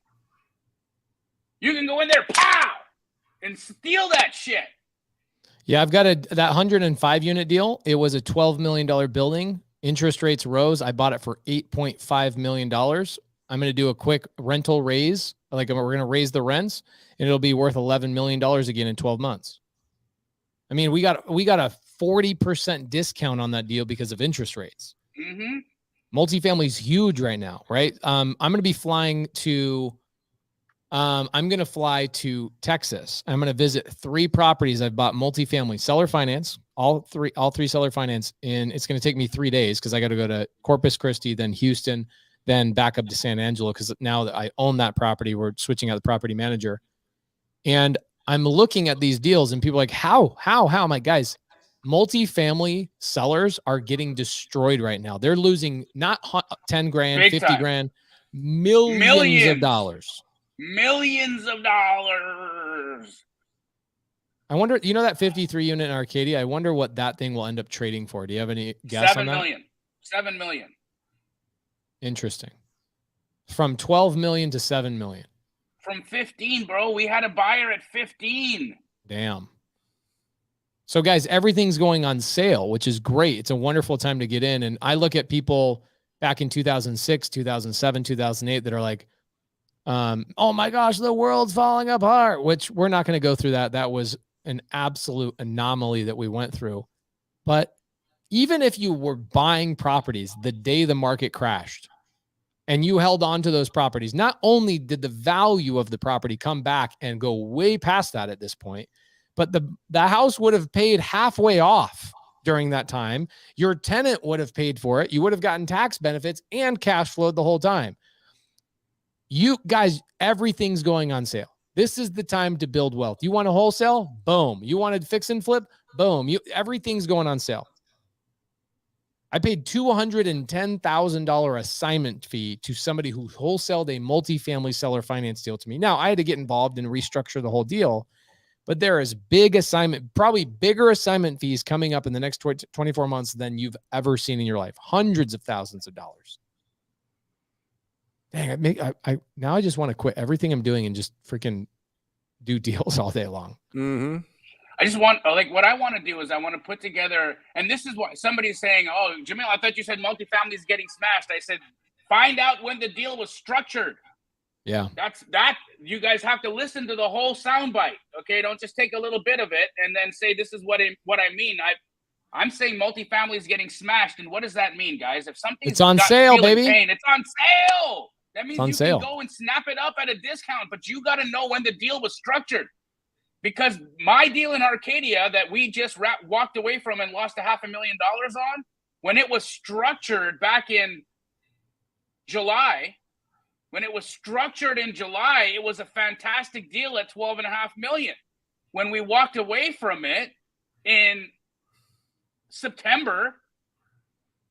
You can go in there, pow, and steal that shit. Yeah, I've got that 105 unit deal. It was a $12 million building. Interest rates rose. I bought it for $8.5 million. I'm going to do a quick rental raise. Like, we're going to raise the rents, and it'll be worth $11 million again in 12 months. I mean, we got a 40% discount on that deal because of interest rates. Mm-hmm. Multifamily is huge right now, right? I'm going to be flying to, I'm going to fly to Texas. I'm going to visit 3 properties I've bought multifamily, seller finance, all three seller finance. And it's going to take me 3 days because I got to go to Corpus Christi, then Houston, then back up to San Angelo. Because now that I own that property, we're switching out the property manager. And I'm looking at these deals and people are like, how? I'm like, guys, multifamily sellers are getting destroyed right now. They're losing not 10 grand, Big 50 time. grand, millions of dollars. Millions of dollars. I wonder, you know, that 53 unit in Arcadia, I wonder what that thing will end up trading for. Do you have any guess on that? 7 million. Interesting. From 12 million to 7 million. From 15, bro. We had a buyer at 15. Damn. So guys, everything's going on sale, which is great. It's a wonderful time to get in. And I look at people back in 2006, 2007, 2008 that are like, oh my gosh, the world's falling apart, which we're not going to go through that. That was an absolute anomaly that we went through. But even if you were buying properties the day the market crashed and you held on to those properties, not only did the value of the property come back and go way past that at this point, but the house would have paid halfway off during that time. Your tenant would have paid for it. You would have gotten tax benefits and cash flowed the whole time. You guys, everything's going on sale. This is the time to build wealth. You want to wholesale? Boom. You want to fix and flip? Boom. Everything's going on sale. I paid $210,000 assignment fee to somebody who wholesaled a multifamily seller finance deal to me. Now, I had to get involved and restructure the whole deal, but there is probably bigger assignment fees coming up in the next 24 months than you've ever seen in your life. Hundreds of thousands of dollars. Dang, now I just want to quit everything I'm doing and just freaking do deals all day long. Mm-hmm. I just want, like, what I want to do is I want to put together, and this is what somebody's saying, oh, Jamil, I thought you said multifamily is getting smashed. I said, find out when the deal was structured. Yeah. You guys have to listen to the whole soundbite. Okay. Don't just take a little bit of it and then say, this is what I mean. I'm saying multifamily is getting smashed. And what does that mean, guys? If something's it's on sale, baby. It's on sale. That means you can go and snap it up at a discount, but you got to know when the deal was structured. Because my deal in Arcadia that we just walked away from and lost $500,000 on, when it was structured back in July, it was a fantastic deal at $12.5 million. When we walked away from it in September,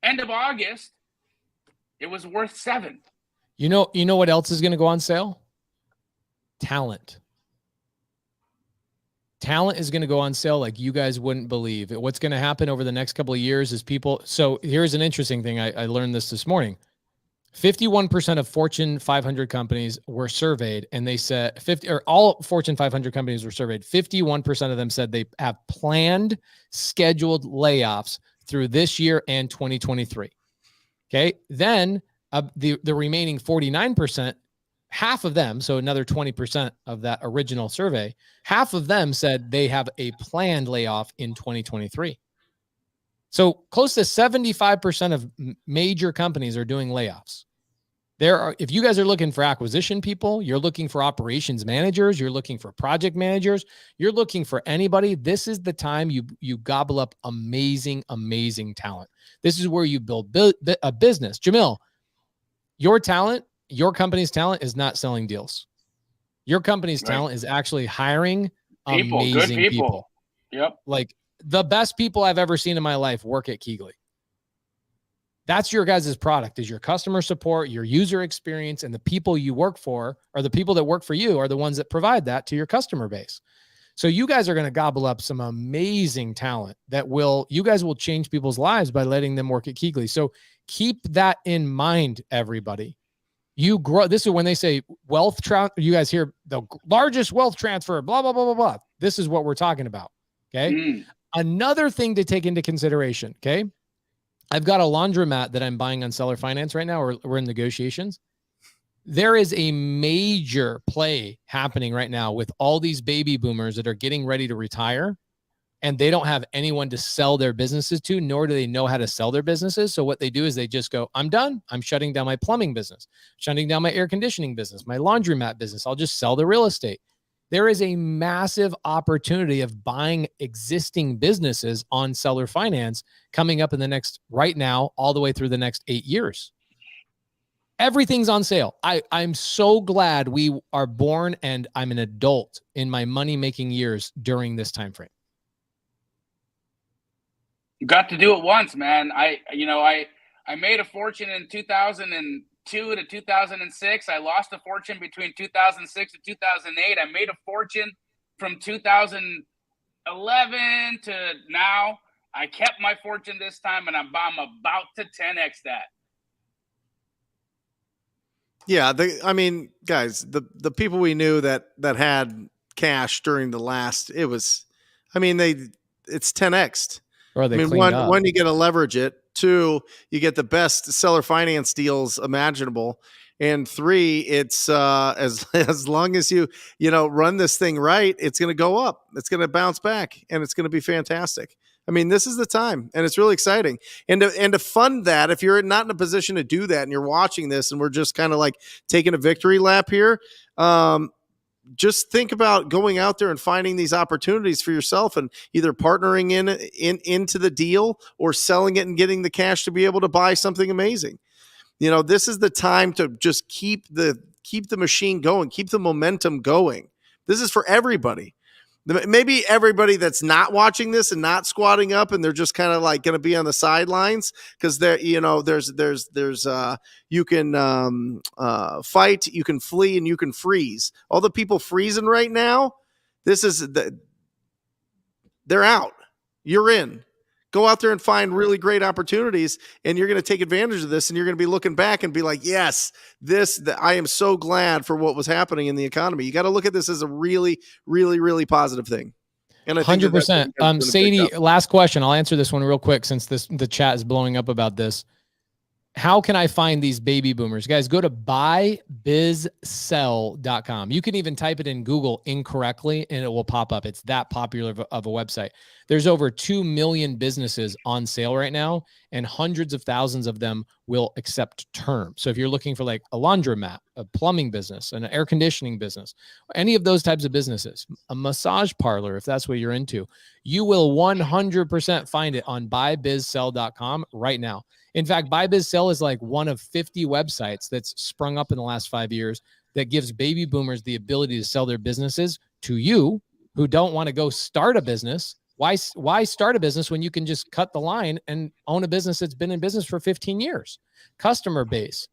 end of August, it was worth $7 million. You know what else is going to go on sale? Talent. Talent is going to go on sale like you guys wouldn't believe. What's going to happen over the next couple of years is people. So here's an interesting thing. I learned this morning. 51% of Fortune 500 companies were surveyed, and they said all Fortune 500 companies were surveyed. 51% of them said they have planned scheduled layoffs through this year and 2023. Okay. Then the remaining 49%, half of them, so another 20% of that original survey, half of them said they have a planned layoff in 2023. So close to 75% of major companies are doing layoffs. If you guys are looking for acquisition people, you're looking for operations managers, you're looking for project managers, you're looking for anybody, this is the time you gobble up amazing talent. This is where you build a business. Jamil, your company's talent is not selling deals. Your company's talent is actually hiring amazing good people. Yep. Like the best people I've ever seen in my life work at Keegley. That's your guys' product, is your customer support, your user experience, and the people you work for, or the people that work for you, are the ones that provide that to your customer base. So you guys are going to gobble up some amazing talent you guys will change people's lives by letting them work at Keegley. So keep that in mind, everybody. You grow. This is when they say wealth transfer. You guys hear the largest wealth transfer, blah, blah, blah, blah, blah. This is what we're talking about. Okay. Another thing to take into consideration. Okay. I've got a laundromat that I'm buying on seller finance right now. We're in negotiations. There is a major play happening right now with all these baby boomers that are getting ready to retire. and they don't have anyone to sell their businesses to, nor do they know how to sell their businesses. So what they do is they just go, I'm done. I'm shutting down my plumbing business, shutting down my air conditioning business, my laundromat business. I'll just sell the real estate. There is a massive opportunity of buying existing businesses on seller finance coming up in the next, right now, all the way through the next 8 years. Everything's on sale. I'm so glad we are born and I'm an adult in my money-making years during this time frame. You got to do it once, man. I made a fortune in 2002 to 2006. I lost a fortune between 2006 and 2008. I made a fortune from 2011 to now. I kept my fortune this time, and I'm about to 10x that. Yeah, guys, the people we knew that had cash during the last, it's 10x'd. Or they cleaned up. One, you get to leverage it. Two, you get the best seller finance deals imaginable. And three, it's as long as you run this thing right, it's going to go up. It's going to bounce back, and it's going to be fantastic. This is the time, and it's really exciting. And to fund that, if you're not in a position to do that, and you're watching this, and we're just kind of like taking a victory lap here, just think about going out there and finding these opportunities for yourself, and either partnering into the deal or selling it and getting the cash to be able to buy something amazing. This is the time to just keep the machine going, keep the momentum going. This is for everybody. Maybe everybody that's not watching this and not squatting up, and they're just kind of like going to be on the sidelines, because there, you can fight, you can flee, and you can freeze. All the people freezing right now, they're out. You're in. Go out there and find really great opportunities, and you're going to take advantage of this, and you're going to be looking back and be like, yes, I am so glad for what was happening in the economy. You got to look at this as a really, really, really positive thing. And I think 100%. Sadie, last question. I'll answer this one real quick since the chat is blowing up about this. How can I find these baby boomers? Guys, go to buybizsell.com. You can even type it in Google incorrectly and it will pop up. It's that popular of a website. There's over 2 million businesses on sale right now, and hundreds of thousands of them will accept term. So if you're looking for like a laundromat, a plumbing business, an air conditioning business, any of those types of businesses, a massage parlor, if that's what you're into, you will 100% find it on buybizsell.com right now. In fact, BuyBizSell is like one of 50 websites that's sprung up in the last 5 years that gives baby boomers the ability to sell their businesses to you who don't want to go start a business. Why start a business when you can just cut the line and own a business that's been in business for 15 years? Customer base,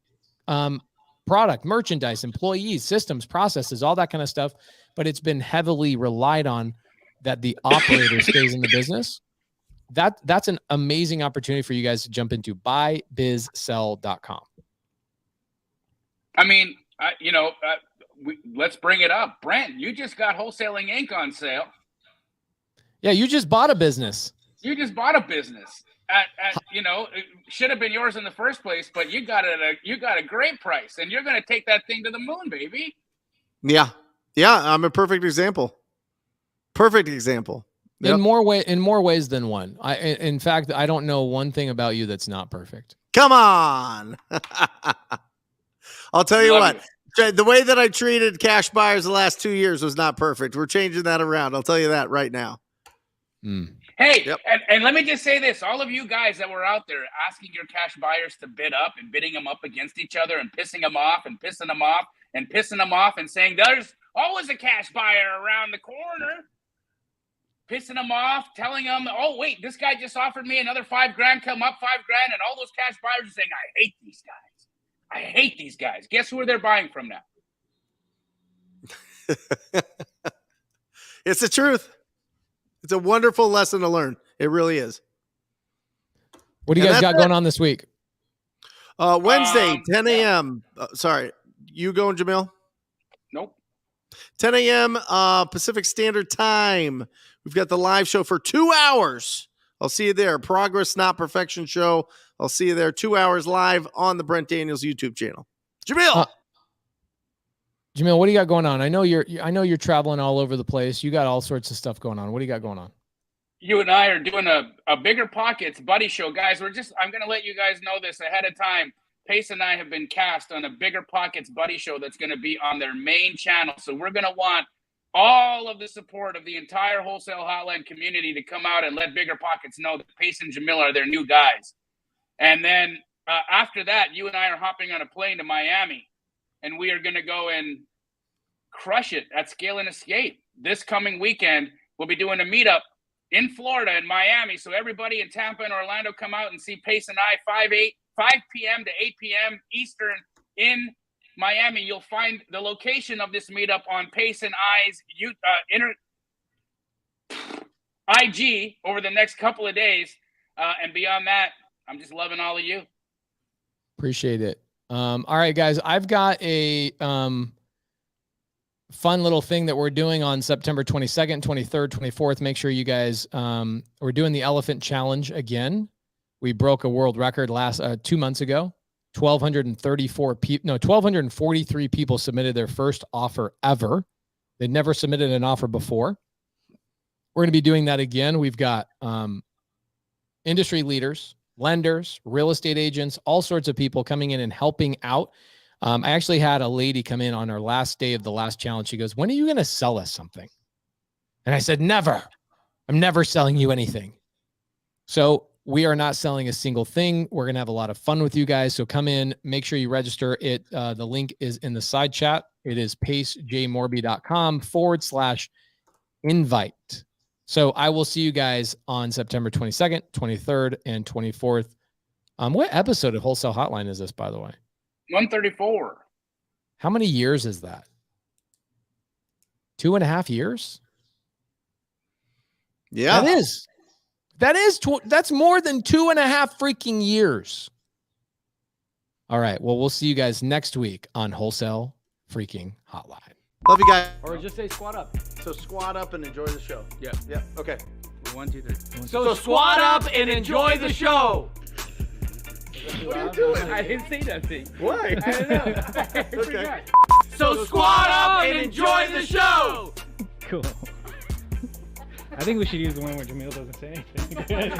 product, merchandise, employees, systems, processes, all that kind of stuff. But it's been heavily relied on that the operator stays in the business. That's an amazing opportunity for you guys to jump into buybizsell.com. Let's bring it up. Brent, you just got Wholesaling Inc. on sale. Yeah, you just bought a business. You just bought a business it should have been yours in the first place, but you got a great price, and you're going to take that thing to the moon, baby. Yeah. I'm a perfect example. Yep. In more ways than one. In fact, I don't know one thing about you that's not perfect. Come on. I'll tell you what. The way that I treated cash buyers the last 2 years was not perfect. We're changing that around. I'll tell you that right now. Hey, yep. and let me just say this. All of you guys that were out there asking your cash buyers to bid up and bidding them up against each other and pissing them off and pissing them off and pissing them off and saying there's always a cash buyer around the corner. Pissing them off, telling them, oh, wait, this guy just offered me another $5,000, come up $5,000. And all those cash buyers are saying, I hate these guys. Guess who they're buying from now? It's the truth. It's a wonderful lesson to learn. It really is. What do you guys got going on this week? Wednesday, 10 a.m. Sorry, you going, Jamil? Nope. 10 a.m. Pacific Standard Time. We've got the live show for 2 hours. I'll see you there. Progress, Not Perfection show. I'll see you there. 2 hours live on the Brent Daniels YouTube channel. Jamil. Jamil, what do you got going on? I know you're traveling all over the place. You got all sorts of stuff going on. What do you got going on? you and I are doing a Bigger Pockets buddy show. Guys, I'm going to let you guys know this ahead of time. Pace and I have been cast on a Bigger Pockets buddy show that's going to be on their main channel. So we're going to want all of the support of the entire Wholesale Hotline community to come out and let Bigger Pockets know that Pace and Jamil are their new guys. And then after that, you and I are hopping on a plane to Miami, and we are going to go and crush it at Scale and Escape. This coming weekend, we'll be doing a meetup in Florida and Miami. So everybody in Tampa and Orlando come out and see Pace and I 5 p.m. to 8 p.m. Eastern in Miami. You'll find the location of this meetup on Pace and I's IG over the next couple of days. And beyond that, I'm just loving all of you. Appreciate it. All right, guys, I've got a fun little thing that we're doing on September 22nd, 23rd, 24th. Make sure you guys, we're doing the Elephant Challenge again. We broke a world record 2 months ago. 1,243 people submitted their first offer ever. They'd never submitted an offer before. We're going to be doing that again. We've got industry leaders, lenders, real estate agents, all sorts of people coming in and helping out. I actually had a lady come in on our last day of the last challenge. She goes, "When are you going to sell us something?" And I said, "Never. I'm never selling you anything." So we are not selling a single thing. We're going to have a lot of fun with you guys. So come in, make sure you register it. The link is in the side chat. It is pacejmorby.com/invite. So I will see you guys on September 22nd, 23rd, and 24th. What episode of Wholesale Hotline is this, by the way? 134. How many years is that? 2.5 years? Yeah. That's more than 2.5 freaking years. All right. Well, we'll see you guys next week on Wholesale freaking Hotline. Love you guys. Or just say squat up. So squat up and enjoy the show. Yeah. Yeah. Okay. 1, 2, 3. So squat up and enjoy the show. What are you doing? I didn't say nothing. Why? I don't know. Okay. So squat up and enjoy the show. Cool. I think we should use the one where Jamil doesn't say anything.